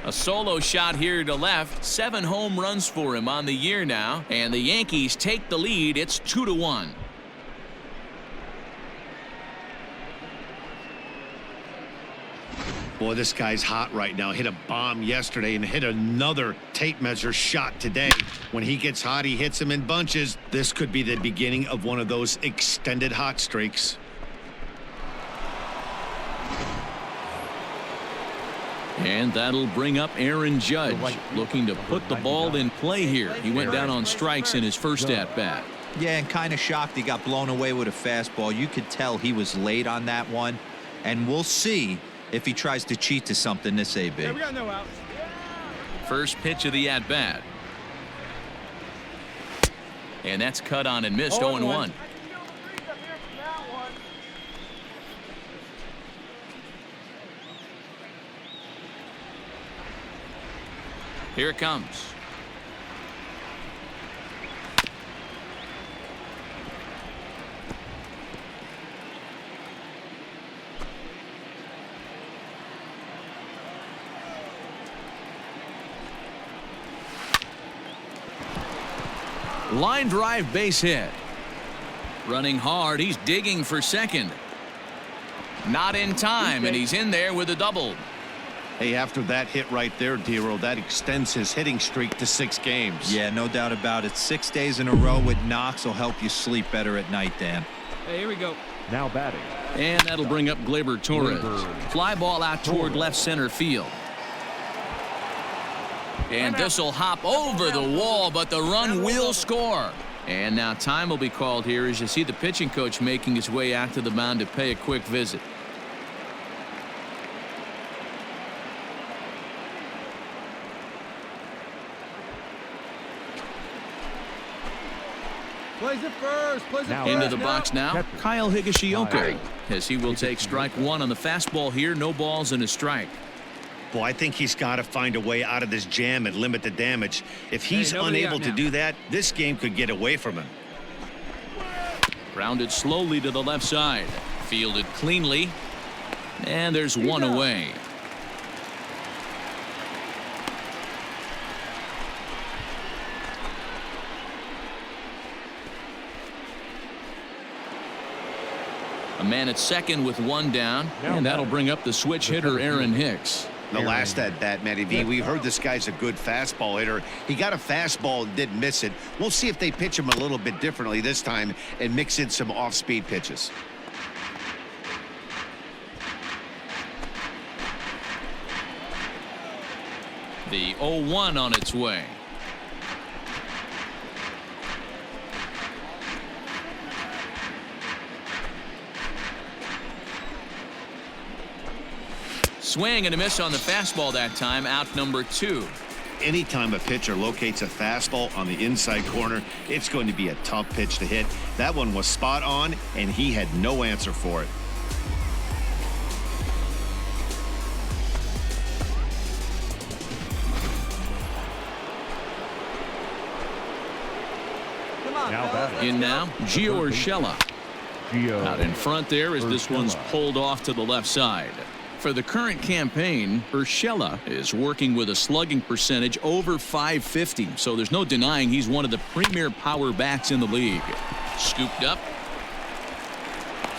A solo shot here to left. 7 home runs for him on the year now, and the Yankees take the lead. It's 2-1. Boy, this guy's hot right now. Hit a bomb yesterday and hit another tape measure shot today. When he gets hot, he hits them in bunches. This could be the beginning of one of those extended hot streaks. And that'll bring up Aaron Judge, looking to put the ball in play here. He went down on strikes in his first at-bat. Yeah, and kind of shocked he got blown away with a fastball. You could tell he was late on that one, and we'll see if he tries to cheat to something this AB. Hey, we got no outs. First pitch of the at-bat. And that's cut on and missed. 0-1. Here it comes. Line drive, base hit. Running hard, he's digging for second. Not in time, and he's in there with a double. Hey, after that hit right there, Dero, that extends his hitting streak to 6 games. Yeah, no doubt about it. 6 days in a row with knocks will help you sleep better at night, Dan. Hey, here we go. Now batting. And that'll bring up Gleyber Torres. Fly ball out toward left center field. And this will hop over the wall, but the run will score. And now time will be called here as you see the pitching coach making his way out to the mound to pay a quick visit. Plays it first. Plays it Now first. Into the box now, Kyle Higashioka, as he will take strike 1 on the fastball here. No balls and a strike. Boy, I think he's got to find a way out of this jam and limit the damage. If he's unable to do that, this game could get away from him. Grounded slowly to the left side. Fielded cleanly. And there's one away. A man at second with 1 down. And that'll bring up the switch hitter, Aaron Hicks. The last at bat, Matty V, we heard this guy's a good fastball hitter. He got a fastball and didn't miss it. We'll see if they pitch him a little bit differently this time and mix in some off-speed pitches. The 0-1 on its way. Swing and a miss on the fastball that time. Out number 2. Anytime a pitcher locates a fastball on the inside corner, it's going to be a tough pitch to hit. That one was spot on, and he had no answer for it. Now batting. In now, Gio Urshela. Out in front there as this one's pulled off to the left side. For the current campaign, Urshela is working with a slugging percentage over .550, so there's no denying he's one of the premier power bats in the league. Scooped up.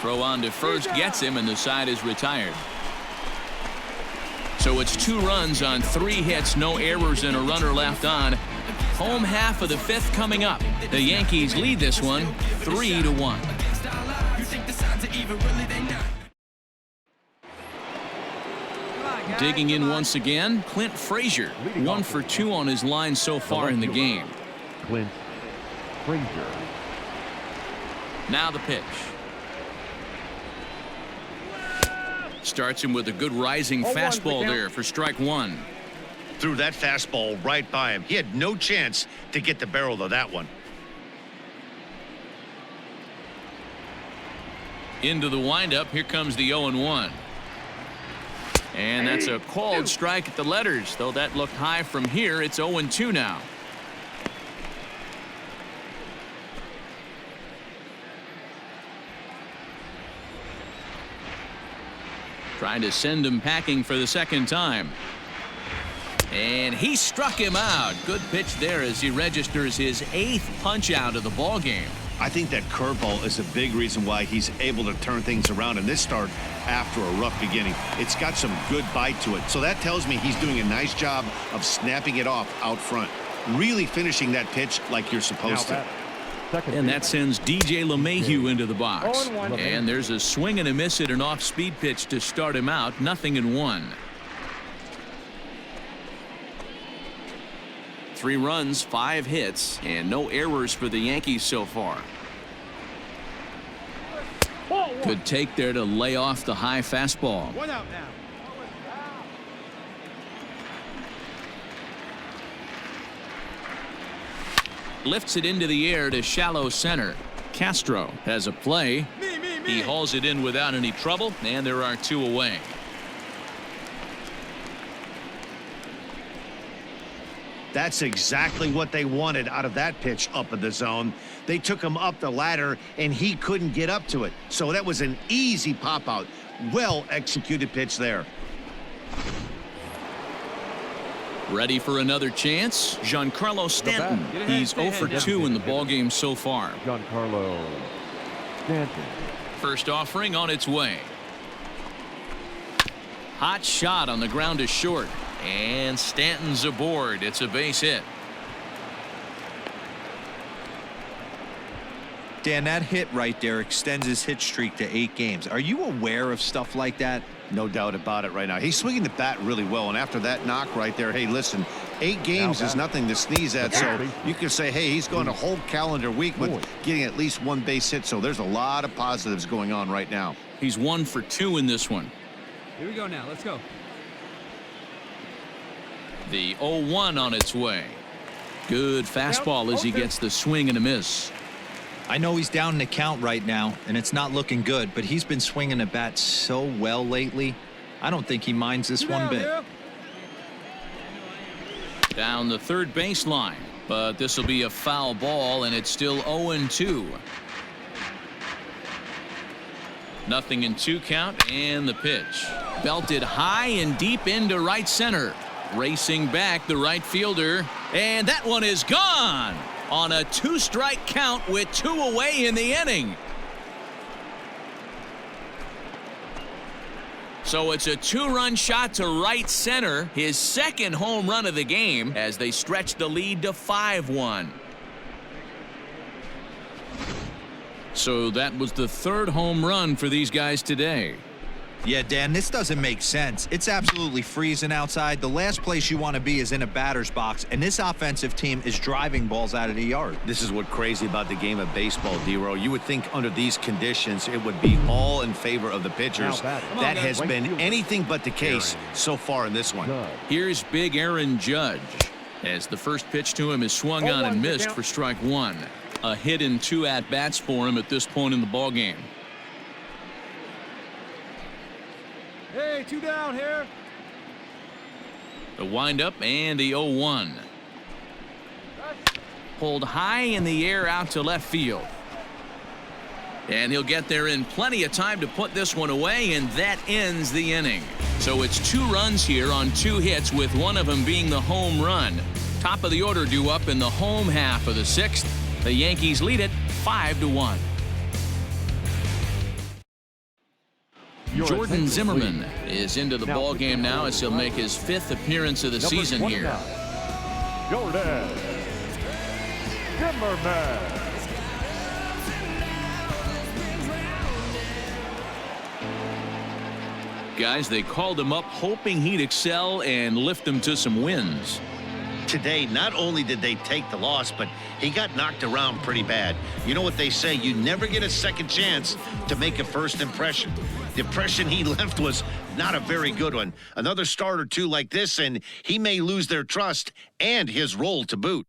Throw on to first gets him, and the side is retired. So it's 2 runs on 3 hits, no errors, and a runner left on. Home half of the 5th coming up. The Yankees lead this one 3-1. Digging in once again, Clint Frazier, 1 for 2 on his line so far in the game. Clint Frazier. Now the pitch. Starts him with a good rising fastball there for strike 1. Threw that fastball right by him. He had no chance to get the barrel of that one. Into the windup. Here comes the 0-1. And that's a called strike at the letters, though that looked high from here. It's 0-2 now. Trying to send him packing for the second time. And he struck him out. Good pitch there as he registers his 8th punch out of the ball game. I think that curveball is a big reason why he's able to turn things around in this start after a rough beginning. It's got some good bite to it. So that tells me he's doing a nice job of snapping it off out front. Really finishing that pitch like you're supposed to. And that sends DJ LeMahieu into the box. And there's a swing and a miss at an off-speed pitch to start him out. 0-1. 3 runs, 5 hits, and no errors for the Yankees so far. Good take there to lay off the high fastball. 1 out now. Lifts it into the air to shallow center. Castro has a play. He hauls it in without any trouble, and there are 2 away. That's exactly what they wanted out of that pitch up in the zone. They took him up the ladder, and he couldn't get up to it. So that was an easy pop-out. Well-executed pitch there. Ready for another chance? Giancarlo Stanton. He's 0 for 2 in the ballgame so far. Giancarlo Stanton. First offering on its way. Hot shot on the ground to short. And Stanton's aboard. It's a base hit. Dan, that hit right there extends his hit streak to 8 games. Are you aware of stuff like that? No doubt about it right now. He's swinging the bat really well, and after that knock right there, hey, listen, 8 games is nothing to sneeze at, so you can say, hey, he's going a whole calendar week with getting at least 1 base hit, so there's a lot of positives going on right now. He's 1 for 2 in this one. Here we go now. Let's go. The 0-1 on its way. Good fastball as he gets the swing and a miss. I know he's down in the count right now, and it's not looking good, but he's been swinging the bat so well lately. I don't think he minds this one bit. Down the third baseline, but this will be a foul ball, and it's still 0-2. 0-2 count, and the pitch. Belted high and deep into right center. Racing back the right fielder, and that one is gone on a 2-strike count with 2 away in the inning. So it's a 2-run shot to right center, his 2nd home run of the game as they stretch the lead to 5-1. So that was the 3rd home run for these guys today. Yeah, Dan, this doesn't make sense. It's absolutely freezing outside. The last place you want to be is in a batter's box, and this offensive team is driving balls out of the yard. This is what's crazy about the game of baseball, D-Row. You would think under these conditions it would be all in favor of the pitchers. That has been anything but the case so far in this one. Here's big Aaron Judge as the first pitch to him is swung on and missed for strike 1. A hit in 2 at-bats for him at this point in the ballgame. Hey, 2 down here. The windup and the 0-1. Pulled high in the air out to left field. And he'll get there in plenty of time to put this one away, and that ends the inning. So it's 2 runs here on 2 hits, with one of them being the home run. Top of the order due up in the home half of the 6th. The Yankees lead it 5-1. Jordan Zimmerman is into the ball game now as he'll make his 5th appearance of the season here. Jordan Zimmerman. Guys, they called him up hoping he'd excel and lift them to some wins. Today, not only did they take the loss, but he got knocked around pretty bad. You know what they say, you never get a second chance to make a first impression. The impression he left was not a very good one. Another start or 2 like this, and he may lose their trust and his role to boot.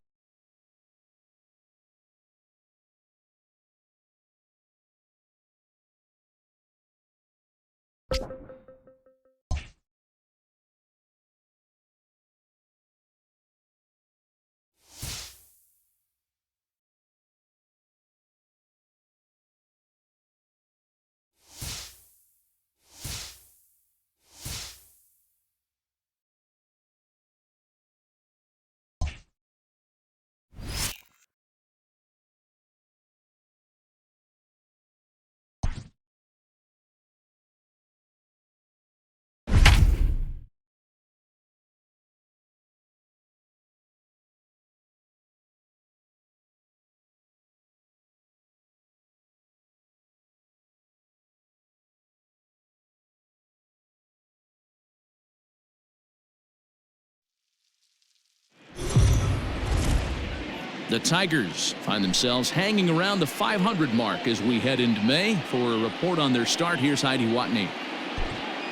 The Tigers find themselves hanging around the 500 mark as we head into May. For a report on their start, here's Heidi Watney.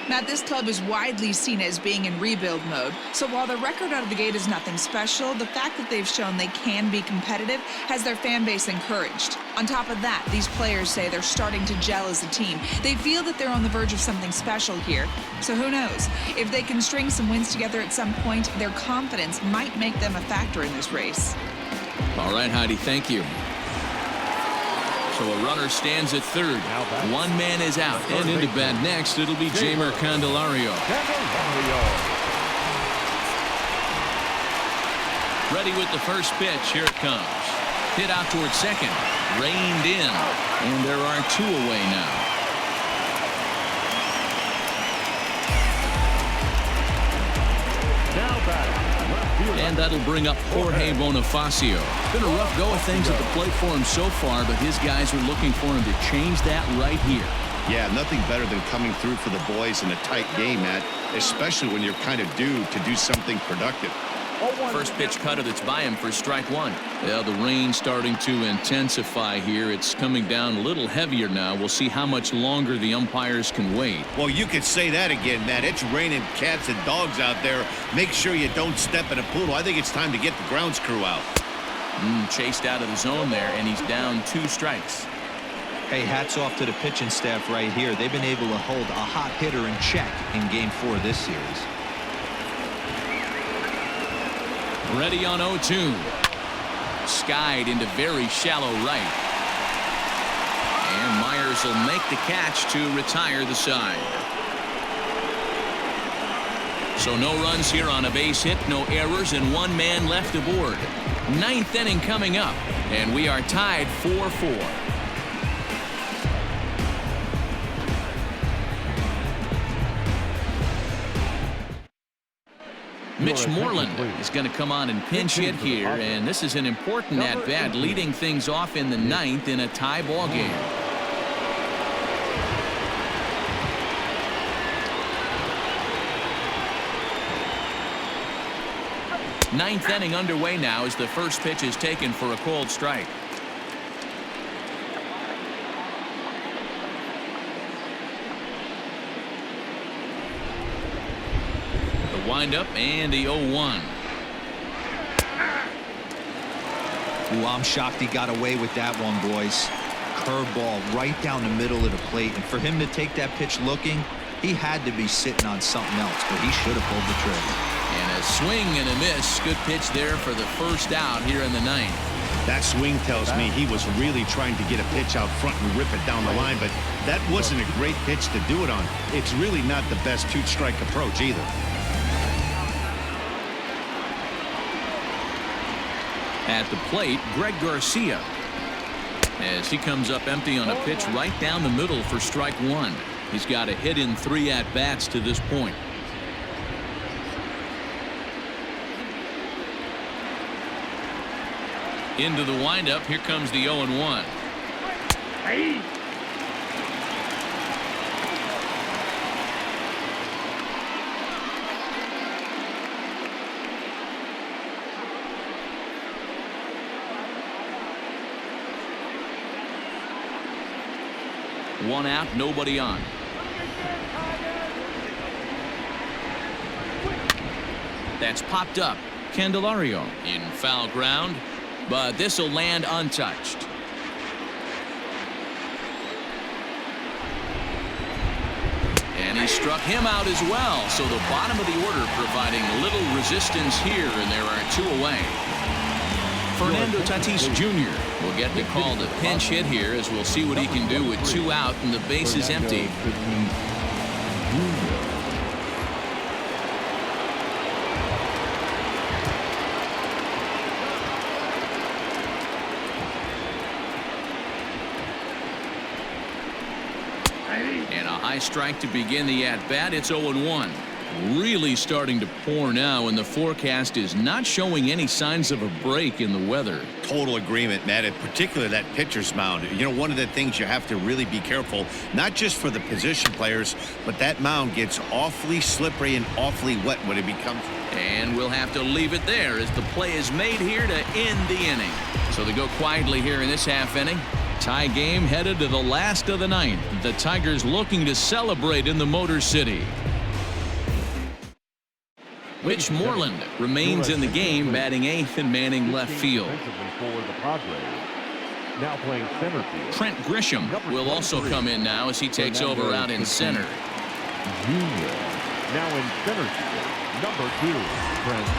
Matt, this club is widely seen as being in rebuild mode. So while the record out of the gate is nothing special, the fact that they've shown they can be competitive has their fan base encouraged. On top of that, these players say they're starting to gel as a team. They feel that they're on the verge of something special here. So who knows? If they can string some wins together at some point, their confidence might make them a factor in this race. All right, Heidi, thank you. So a runner stands at third. 1 man is out. And into bat next, it'll be Jeimer Candelario. Ready with the first pitch. Here it comes. Hit out towards second. Reined in. And there are 2 away now. And that'll bring up Jorge Bonifacio. Been a rough go of things at the plate for him so far, but his guys are looking for him to change that right here. Yeah, nothing better than coming through for the boys in a tight game, Matt, especially when you're kind of due to do something productive. First pitch cutter that's by him for strike 1. Well, the rain starting to intensify here. It's coming down a little heavier now. We'll see how much longer the umpires can wait. Well, you could say that again, Matt. It's raining cats and dogs out there. Make sure you don't step in a poodle. I think it's time to get the grounds crew out. Chased out of the zone there, and he's down 2 strikes. Hey, hats off to the pitching staff right here. They've been able to hold a hot hitter in check in Game 4 of this series. Ready on 0-2. Skied into very shallow right. And Myers will make the catch to retire the side. So no runs here on a base hit, no errors, and 1 man left aboard. 9th inning coming up, and we are tied 4-4. Mitch Moreland is going to come on and pinch hit here, and this is an important at-bat, leading things off in the 9th in a tie ball game. Ninth inning underway now as the first pitch is taken for a called strike. Windup and the 0-1. Ooh, I'm shocked he got away with that one, boys. Curveball right down the middle of the plate, and for him to take that pitch looking, he had to be sitting on something else, but he should have pulled the trigger. And a swing and a miss. Good pitch there for the first out here in the 9th. That swing tells me he was really trying to get a pitch out front and rip it down the line, but that wasn't a great pitch to do it on. It's really not the best two-strike approach either. At the plate, Greg Garcia. As he comes up empty on a pitch right down the middle for strike one. He's got a hit in 3 at-bats to this point. Into the windup. Here comes the 0-1. Hey. One out, nobody on. That's popped up. Candelario in foul ground, but this will land untouched. And he struck him out as well. So the bottom of the order providing little resistance here, and there are 2 away. Fernando Tatis Jr. will get the call to pinch hit here, as we'll see what he can do with 2 out and the bases empty. And a high strike to begin the at-bat. It's 0-1. Really starting to pour now, and the forecast is not showing any signs of a break in the weather. Total agreement, Matt, in particular that pitcher's mound. You know, one of the things you have to really be careful, not just for the position players, but that mound gets awfully slippery and awfully wet when it becomes. And we'll have to leave it there as the play is made here to end the inning. So they go quietly here in this half inning. Tie game headed to the last of the ninth. The Tigers looking to celebrate in the Motor City. Mitch Moreland remains in the game, batting 8th and manning left field. Now playing center field. Trent Grisham will also come in now as he takes over out in center. Junior. Now in center field, number 2, Trent.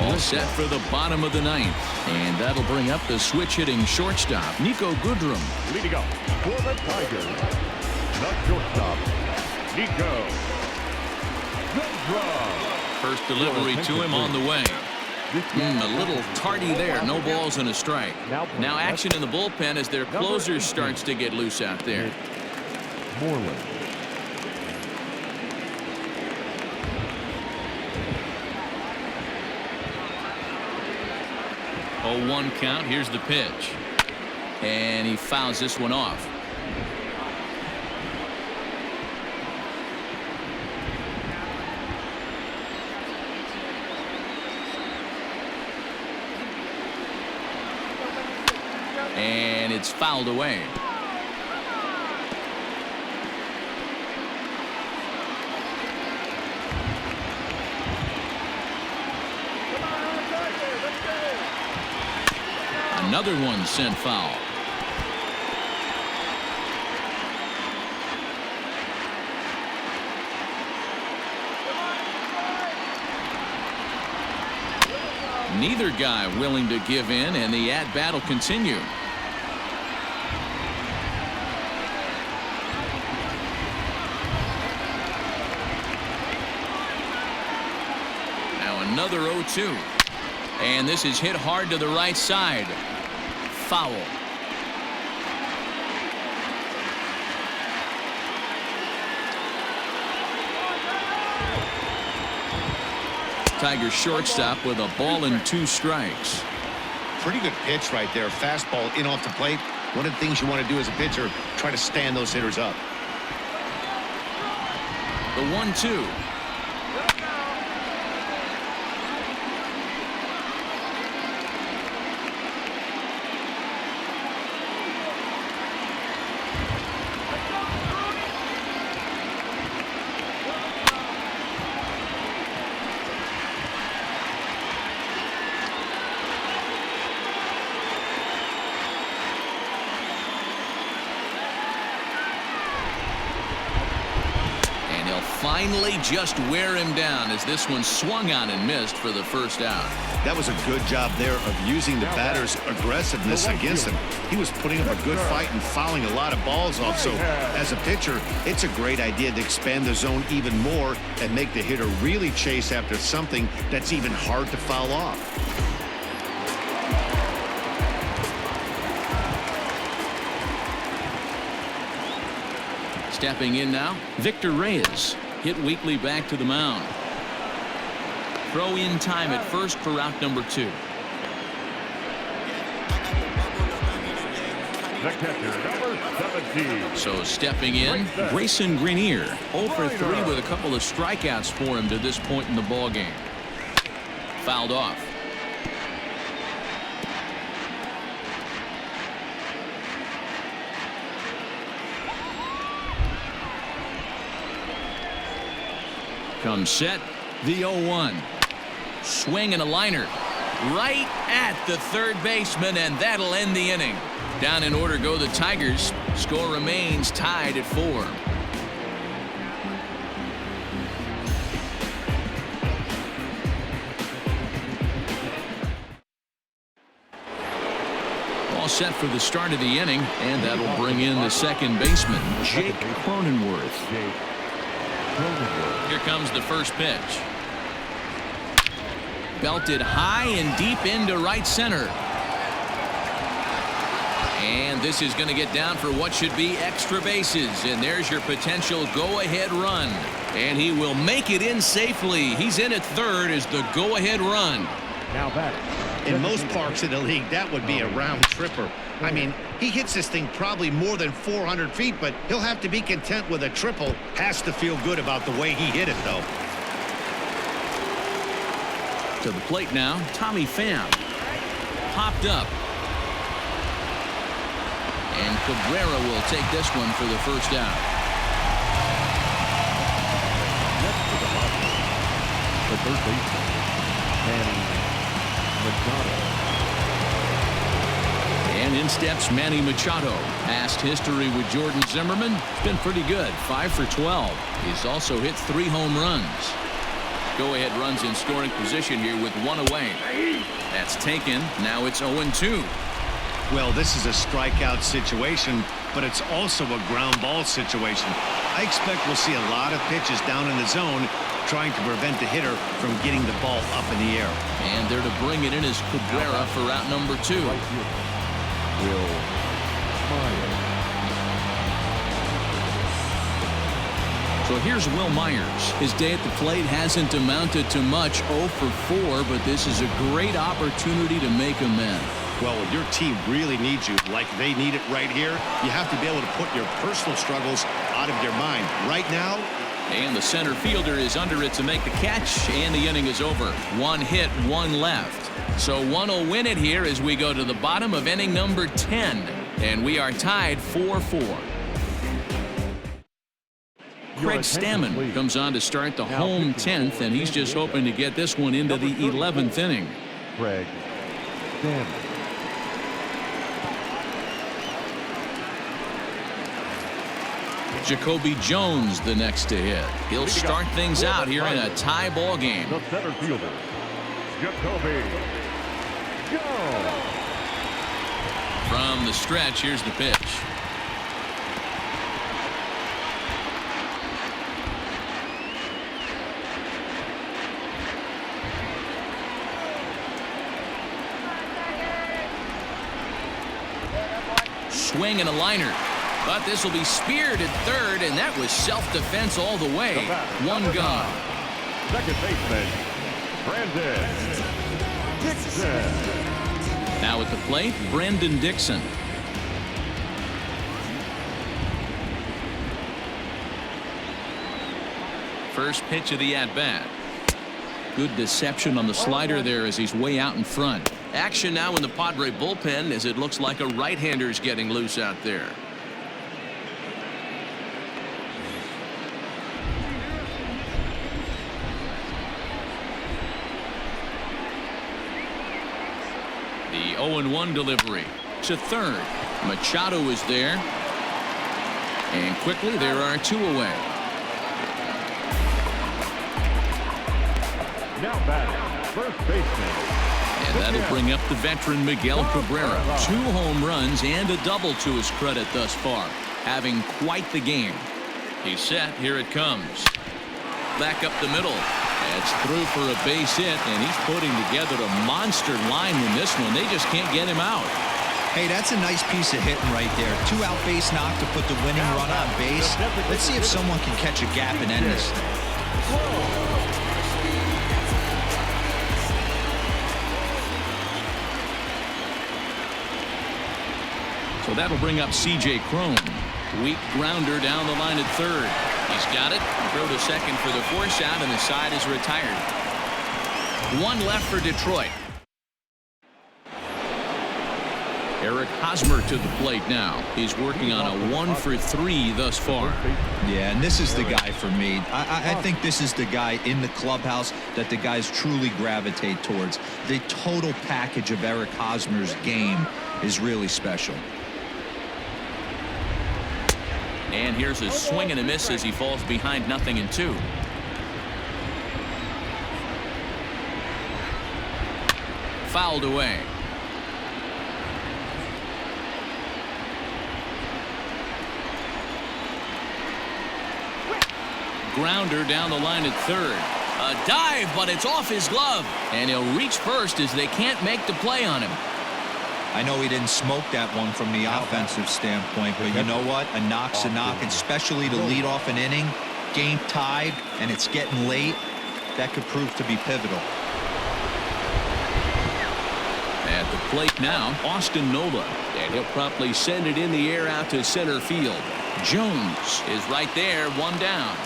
All set for the bottom of the ninth. And that'll bring up the switch-hitting shortstop, Nico Goodrum. Leading up for the Tigers, the shortstop, Nico Goodrum. First delivery to him on the way. A little tardy there. No balls and a strike. Now action in the bullpen as their closer starts to get loose out there. Moreland. Oh, 1 count. Here's the pitch. And he fouls this one off. And it's fouled away. Another one sent foul. Neither guy willing to give in, and the at-bat will continue. Now another 0-2. And this is hit hard to the right side. Foul. Tigers shortstop with a ball and 2 strikes. Pretty good pitch right there. Fastball in off the plate. One of the things you want to do as a pitcher, try to stand those hitters up. The 1-2. finally just wear him down as this one swung on and missed for the first out. That was a good job there of using the batter's aggressiveness against him. He was putting up a good fight and fouling a lot of balls off. So as a pitcher, it's a great idea to expand the zone even more and make the hitter really chase after something that's even hard to foul off. Stepping in now, Victor Reyes. Hit weakly back to the mound. Throw in time at first for out number 2. The catcher, number 17. So stepping in, Grayson Greenier. 0 for 3 with a couple of strikeouts for him to this point in the ballgame. Fouled off. Comes set, the 0-1. Swing and a liner right at the third baseman, and that'll end the inning. Down in order go the Tigers. Score remains tied at 4. All set for the start of the inning, and that'll bring in the second baseman, Jake Cronenworth. Here comes the first pitch. Belted high and deep into right center. And this is going to get down for what should be extra bases. And there's your potential go-ahead run. And he will make it in safely. He's in at third as the go-ahead run. Now back. In most parks in the league, that would be a round tripper. I mean, he hits this thing probably more than 400 feet, but he'll have to be content with a triple. Has to feel good about the way he hit it, though. To the plate now, Tommy Pham. Popped up. And Cabrera will take this one for the first out. Next to the box, the third baseman, Manny Machado. And in steps Manny Machado. Past history with Jordan Zimmerman, it's been pretty good. 5 for 12. He's also hit 3 home runs. Go-ahead runs in scoring position here with 1 away. That's taken. Now it's 0-2. Well, this is a strikeout situation, but it's also a ground ball situation. I expect we'll see a lot of pitches down in the zone trying to prevent the hitter from getting the ball up in the air. And there to bring it in is Cabrera for out number 2. Right here. Will Myers. So here's Will Myers. His day at the plate hasn't amounted to much, 0 for 4, but this is a great opportunity to make amends. Well, when your team really needs you, like they need it right here, you have to be able to put your personal struggles out of your mind. Right now. And the center fielder is under it to make the catch, and the inning is over. 1 hit, 1 left. So one will win it here as we go to the bottom of inning number 10. And we are tied 4-4. Craig Stammen comes on to start the home 10th, and he's just hoping to get this one into the 11th inning. Craig Stammen. Jacoby Jones the next to hit. He'll start things out here in a tie ball game. The center fielder, Jacoby Jones. From the stretch, here's the pitch. Swing and a liner. But this will be speared at third, and that was self-defense all the way. 1 gone. Second baseman, Brandon Dixon. Now at the plate, Brandon Dixon. First pitch of the at-bat. Good deception on the slider there as he's way out in front. Action now in the Padre bullpen as it looks like a right-hander's getting loose out there. The 0-1 delivery to third. Machado is there. And quickly there are 2 away. Now batting, first baseman. And that'll bring up the veteran Miguel Cabrera. 2 home runs and a double to his credit thus far. Having quite the game. He's set. Here it comes. Back up the middle. It's through for a base hit, and he's putting together a monster line in this one. They just can't get him out. Hey, that's a nice piece of hitting right there. 2 out base knock to put the winning run on base. Let's see if someone can catch a gap and end this thing. So that'll bring up C.J. Cron. Weak grounder down the line at third. He's got it. Throw to second for the force out, and the side is retired. 1 left for Detroit. Eric Hosmer to the plate now. He's working on a 1 for 3 thus far. Yeah, and this is the guy for me. I think this is the guy in the clubhouse that the guys truly gravitate towards. The total package of Eric Hosmer's game is really special. And here's a swing and a miss as he falls behind 0-2. Fouled away. Grounder down the line at third. A dive, but it's off his glove. And he'll reach first as they can't make the play on him. I know he didn't smoke that one from the offensive standpoint, but you know what? A knock's a knock, especially to lead off an inning. Game tied, and it's getting late. That could prove to be pivotal. At the plate now, Austin Nola. And he'll promptly send it in the air out to center field. Jones is right there, 1 down.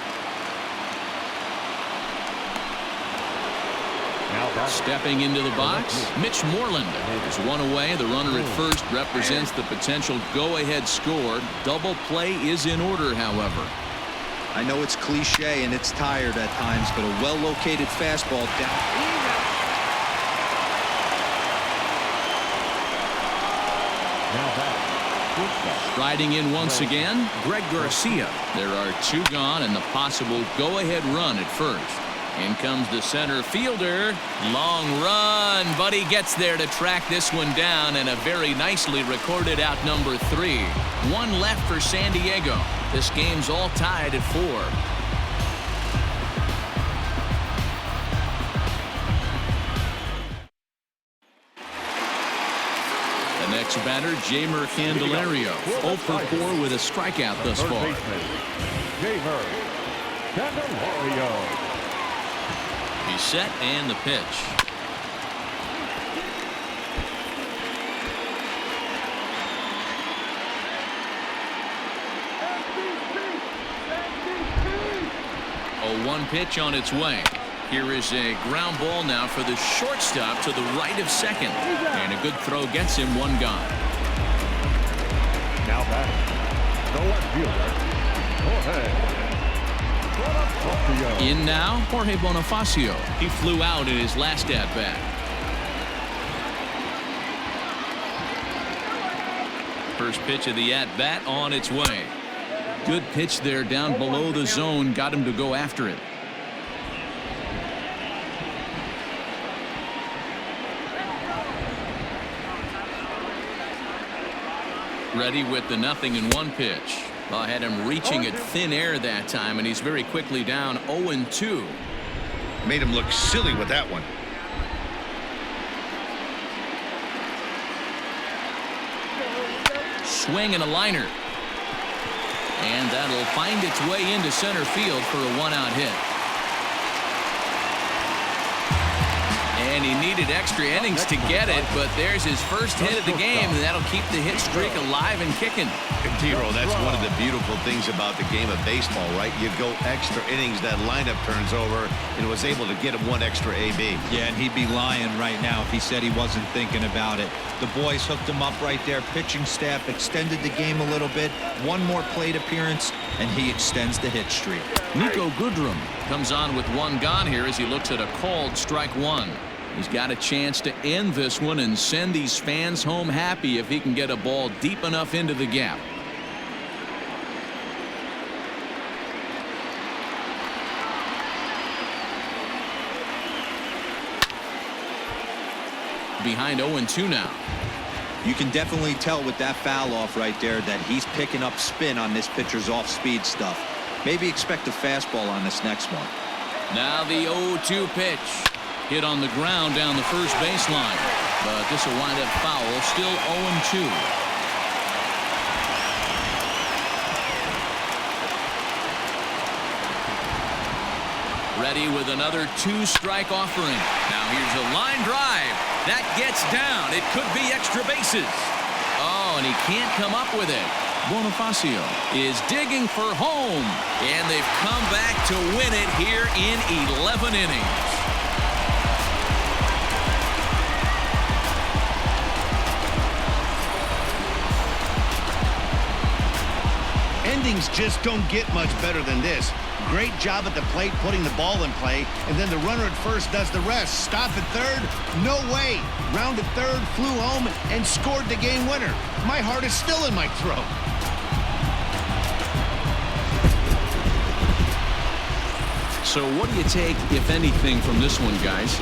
Stepping into the box, Mitch Moreland is 1 away. The runner at first represents the potential go-ahead score. Double play is in order, however. I know it's cliche and it's tired at times, but a well-located fastball down. Striding in once again, Greg Garcia. There are 2 gone and the possible go-ahead run at first. In comes the center fielder. Long run, but he gets there to track this one down, and a very nicely recorded out number 3. 1 left for San Diego. This game's all tied at 4. The next batter, Jeimer Candelario. 0 for 4 with a strikeout thus far. Jeimer Candelario. He's set and the pitch. A 1 pitch on its way. Here is a ground ball now for the shortstop to the right of second. And a good throw gets him 1 gone. Now back. The left fielder, Jorge. In now, Jorge Bonifacio. He flew out in his last at-bat. First pitch of the at-bat on its way. Good pitch there down below the zone. Got him to go after it. Ready with the 0-1 pitch. Well, I had him reaching at thin air that time, and he's very quickly down 0-2. Made him look silly with that one. Swing and a liner. And that'll find its way into center field for a 1-out hit. And he needed extra innings to get it, but there's his first hit of the game, and that'll keep the hit streak alive and kicking. T-Row, that's one of the beautiful things about the game of baseball, right? You go extra innings, that lineup turns over, and was able to get him 1 extra AB. Yeah, and he'd be lying right now if he said he wasn't thinking about it. The boys hooked him up right there. Pitching staff extended the game a little bit. 1 more plate appearance, and he extends the hit streak. Niko Goodrum comes on with 1 gone here as he looks at a called strike 1. He's got a chance to end this one and send these fans home happy if he can get a ball deep enough into the gap. behind 0-2 now. You can definitely tell with that foul off right there that he's picking up spin on this pitcher's off-speed stuff. Maybe expect a fastball on this next one. Now the 0-2 pitch. Hit on the ground down the first baseline. But this will wind up foul. Still 0-2. Ready with another 2-strike offering. Now here's a line drive. That gets down. It could be extra bases. Oh, and he can't come up with it. Bonifacio is digging for home. And they've come back to win it here in 11 innings. Endings just don't get much better than this. Great job at the plate putting the ball in play, and then the runner at first does the rest. Stop at third? No way. Rounded third, flew home, and scored the game winner. My heart is still in my throat. So what do you take, if anything, from this one, guys?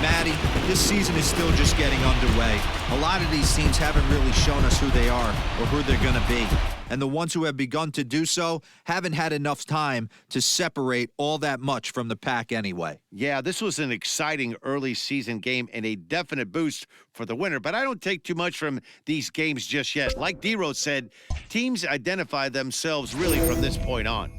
Matty, this season is still just getting underway. A lot of these teams haven't really shown us who they are or who they're going to be. And the ones who have begun to do so haven't had enough time to separate all that much from the pack anyway. Yeah, this was an exciting early season game and a definite boost for the winner, but I don't take too much from these games just yet. Like D-Rose said, teams identify themselves really from this point on.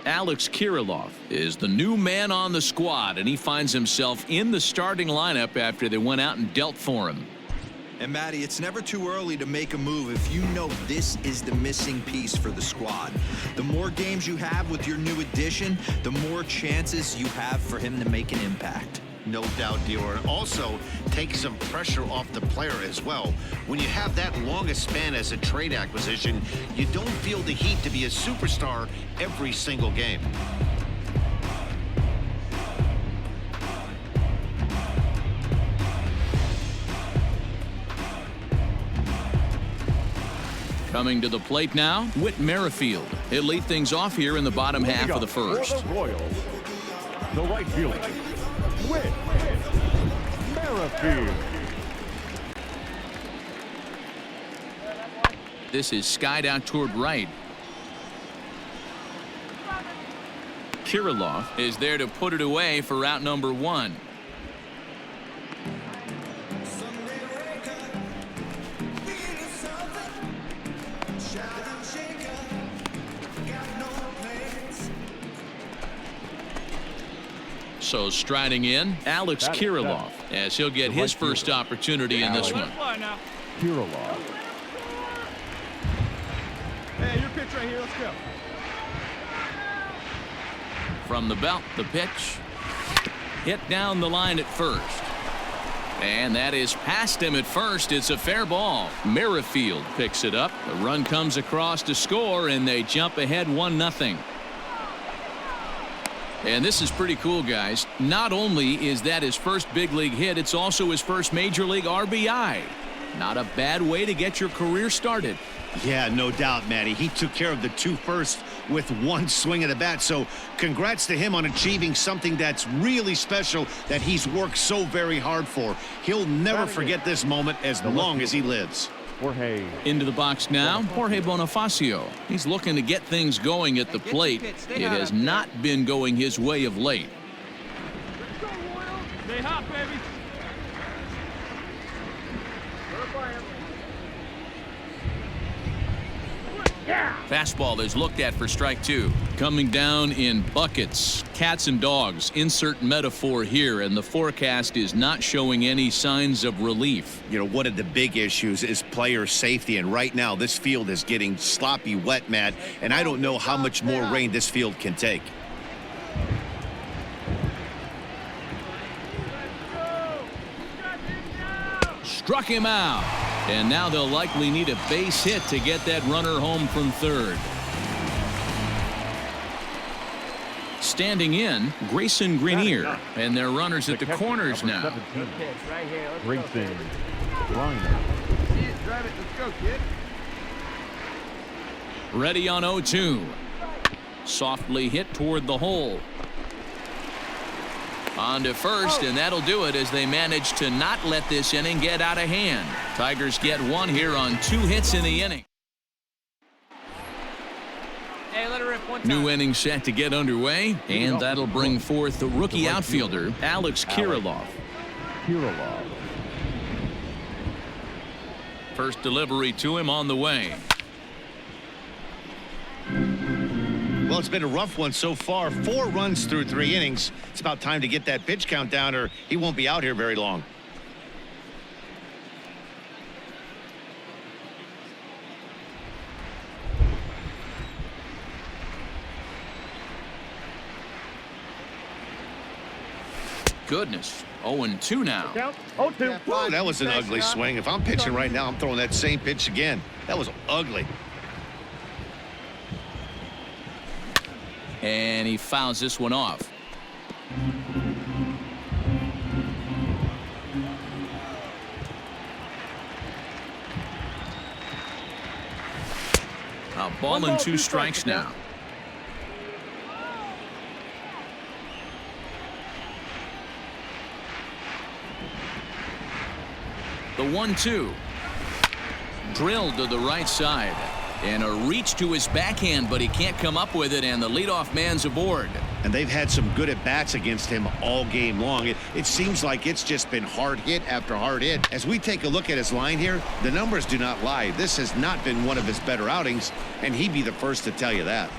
Alex Kirilloff is the new man on the squad, and he finds himself in the starting lineup after they went out and dealt for him. And Matty, it's never too early to make a move if you know this is the missing piece for the squad. The more games you have with your new addition, the more chances you have for him to make an impact. No doubt, Dior. And also take some pressure off the player as well. When you have that longest span as a trade acquisition, you don't feel the heat to be a superstar every single game. Coming to the plate now, Whit Merrifield. He'll lead things off here in the bottom half of the first. For the Royals, the right fielder, Whit Merrifield. This is skied out toward right. Kirilloff is there to put it away for out number one. So striding in, Alex Kirilloff, as he'll get his first opportunity in this one. Kirilloff. Hey, your pitch right here. Let's go. From the belt, the pitch. Hit down the line at first. And that is past him at first. It's a fair ball. Merrifield picks it up. The run comes across to score, and they jump ahead 1-0. And this is pretty cool, guys. Not only is that his first big league hit, it's also his first major league RBI. Not a bad way to get your career started. Yeah, no doubt, Matty. He took care of the 2 first with 1 swing of the bat. So congrats to him on achieving something that's really special that he's worked so very hard for. He'll never forget this moment as long as he lives. Jorge. Into the box now, Jorge Bonifacio. He's looking to get things going at the plate. It has not been going his way of late. Stay hot, baby. Fastball is looked at for strike 2. Coming down in buckets. Cats and dogs. Insert metaphor here, and the forecast is not showing any signs of relief. You know, one of the big issues is player safety, and right now this field is getting sloppy wet, Matt, and I don't know how much more rain this field can take. Struck him out. And now they'll likely need a base hit to get that runner home from third. Standing in, Grayson Greenier. And their runners at the corners now. Grayson Greenier. Drive it. Let's go, kid. Ready on 0-2. Softly hit toward the hole. On to first, and that'll do it as they manage to not let this inning get out of hand. Tigers get 1 here on 2 hits in the inning. Hey, let her rip one time. New inning set to get underway, and that'll bring forth the rookie outfielder, Alex Kirilloff. First delivery to him on the way. Well, it's been a rough one so far. 4 runs through 3 innings. It's about time to get that pitch count down, or he won't be out here very long. Goodness. 0-2 now. Count. 0-2. Whoa, that was an ugly swing. If I'm pitching right now, I'm throwing that same pitch again. That was ugly. And he fouls this one off. A ball and 2 strikes now. The 1-2. Drilled to the right side. And a reach to his backhand, but he can't come up with it, and the leadoff man's aboard. And they've had some good at-bats against him all game long. It seems like it's just been hard hit after hard hit. As we take a look at his line here, the numbers do not lie. This has not been one of his better outings, and he'd be the first to tell you that.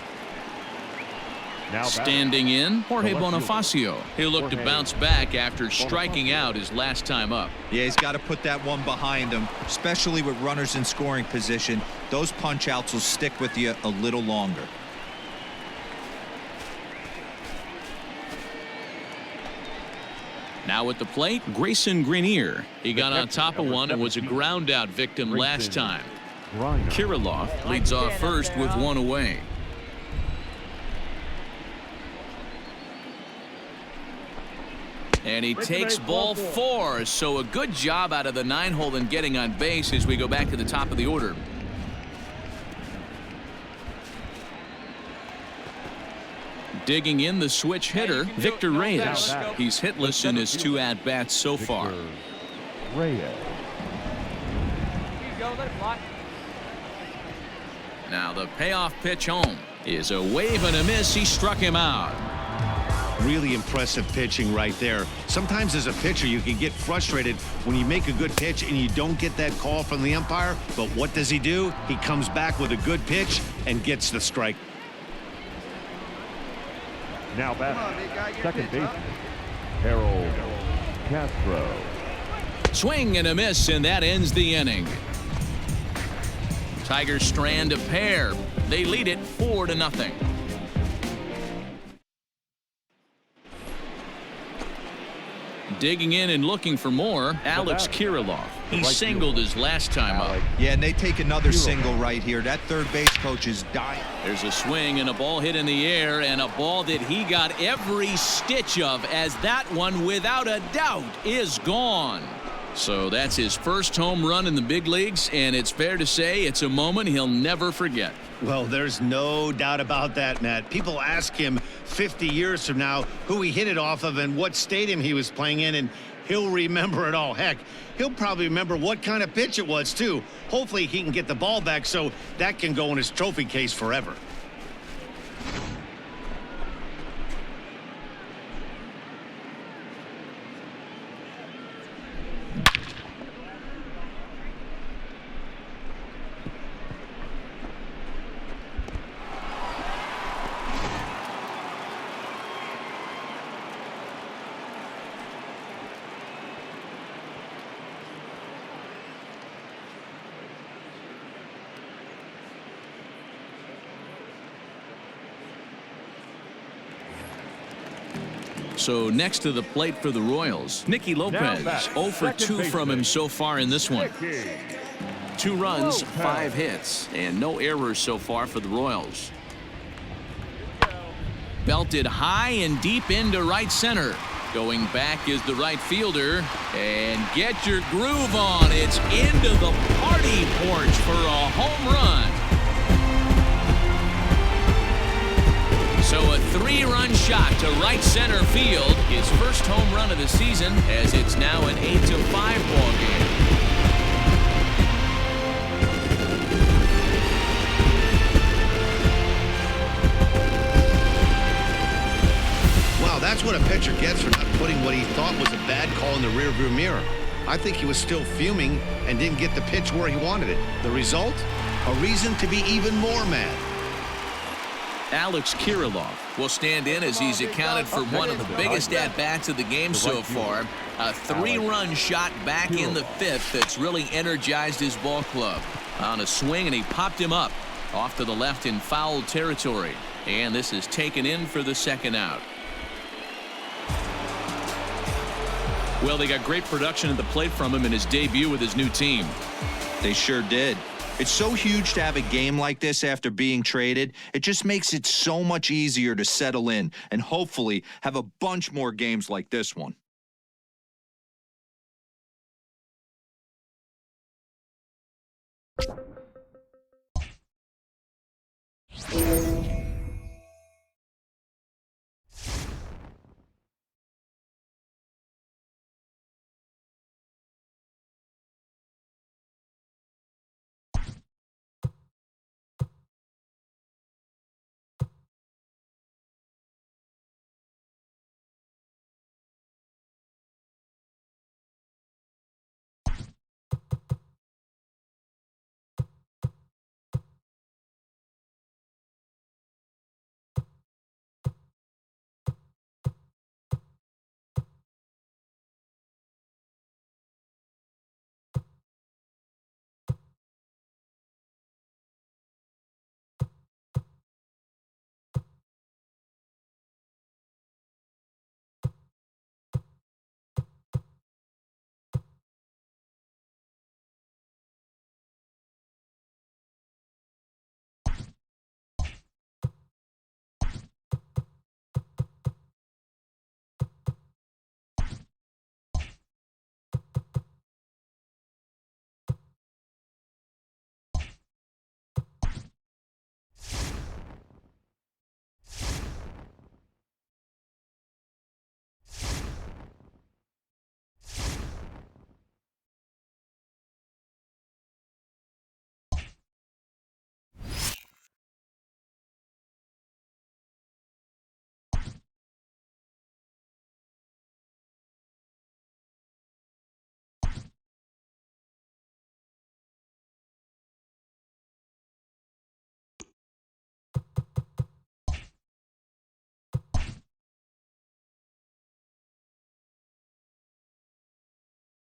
Now Standing in, Jorge Bonifacio. He'll look to bounce back after striking out his last time up. Yeah, he's got to put that one behind him, especially with runners in scoring position. Those punch outs will stick with you a little longer. Now at the plate, Grayson Greenier. He got on top of one and was a ground out victim last time. Kirilloff leads off first with 1 away. And he takes ball 4, so a good job out of the 9-hole in getting on base as we go back to the top of the order. Digging in the switch hitter, Victor Reyes. He's hitless in his 2 at-bats so far. Reyes. Here you go, let it fly. Now the payoff pitch home is a wave and a miss. He struck him out. Really impressive pitching right there. Sometimes as a pitcher, you can get frustrated when you make a good pitch and you don't get that call from the umpire. But what does he do? He comes back with a good pitch and gets the strike. Now back. Second baseman, Harold Castro. Swing and a miss, and that ends the inning. Tigers strand a pair. They lead it 4-0. Digging in and looking for more, Alex Kirilloff. He singled his last time up. Yeah, and they take another single right here. That third base coach is dying. There's a swing and a ball hit in the air, and a ball that he got every stitch of, as that one, without a doubt, is gone. So that's his first home run in the big leagues, and it's fair to say it's a moment he'll never forget. Well, there's no doubt about that, Matt. People ask him 50 years from now who he hit it off of and what stadium he was playing in, and he'll remember it all. Heck, he'll probably remember what kind of pitch it was, too. Hopefully he can get the ball back so that can go in his trophy case forever. So next to the plate for the Royals, Nicky Lopez. 0 for 2 from him so far in this one. 2 runs, 5 hits, and no errors so far for the Royals. Belted high and deep into right center. Going back is the right fielder. And get your groove on. It's into the party porch for a home run. So a 3-run shot to right center field. His first home run of the season, as it's now an 8-5 ball game. Wow, that's what a pitcher gets for not putting what he thought was a bad call in the rearview mirror. I think he was still fuming and didn't get the pitch where he wanted it. The result? A reason to be even more mad. Alex Kirilloff will stand in as he's accounted for one of the biggest at-bats of the game so far. A 3-run shot back in the 5th that's really energized his ball club. On a swing, and he popped him up off to the left in foul territory. And this is taken in for the second out. Well, they got great production at the plate from him in his debut with his new team. They sure did. It's so huge to have a game like this after being traded. It just makes it so much easier to settle in and hopefully have a bunch more games like this one.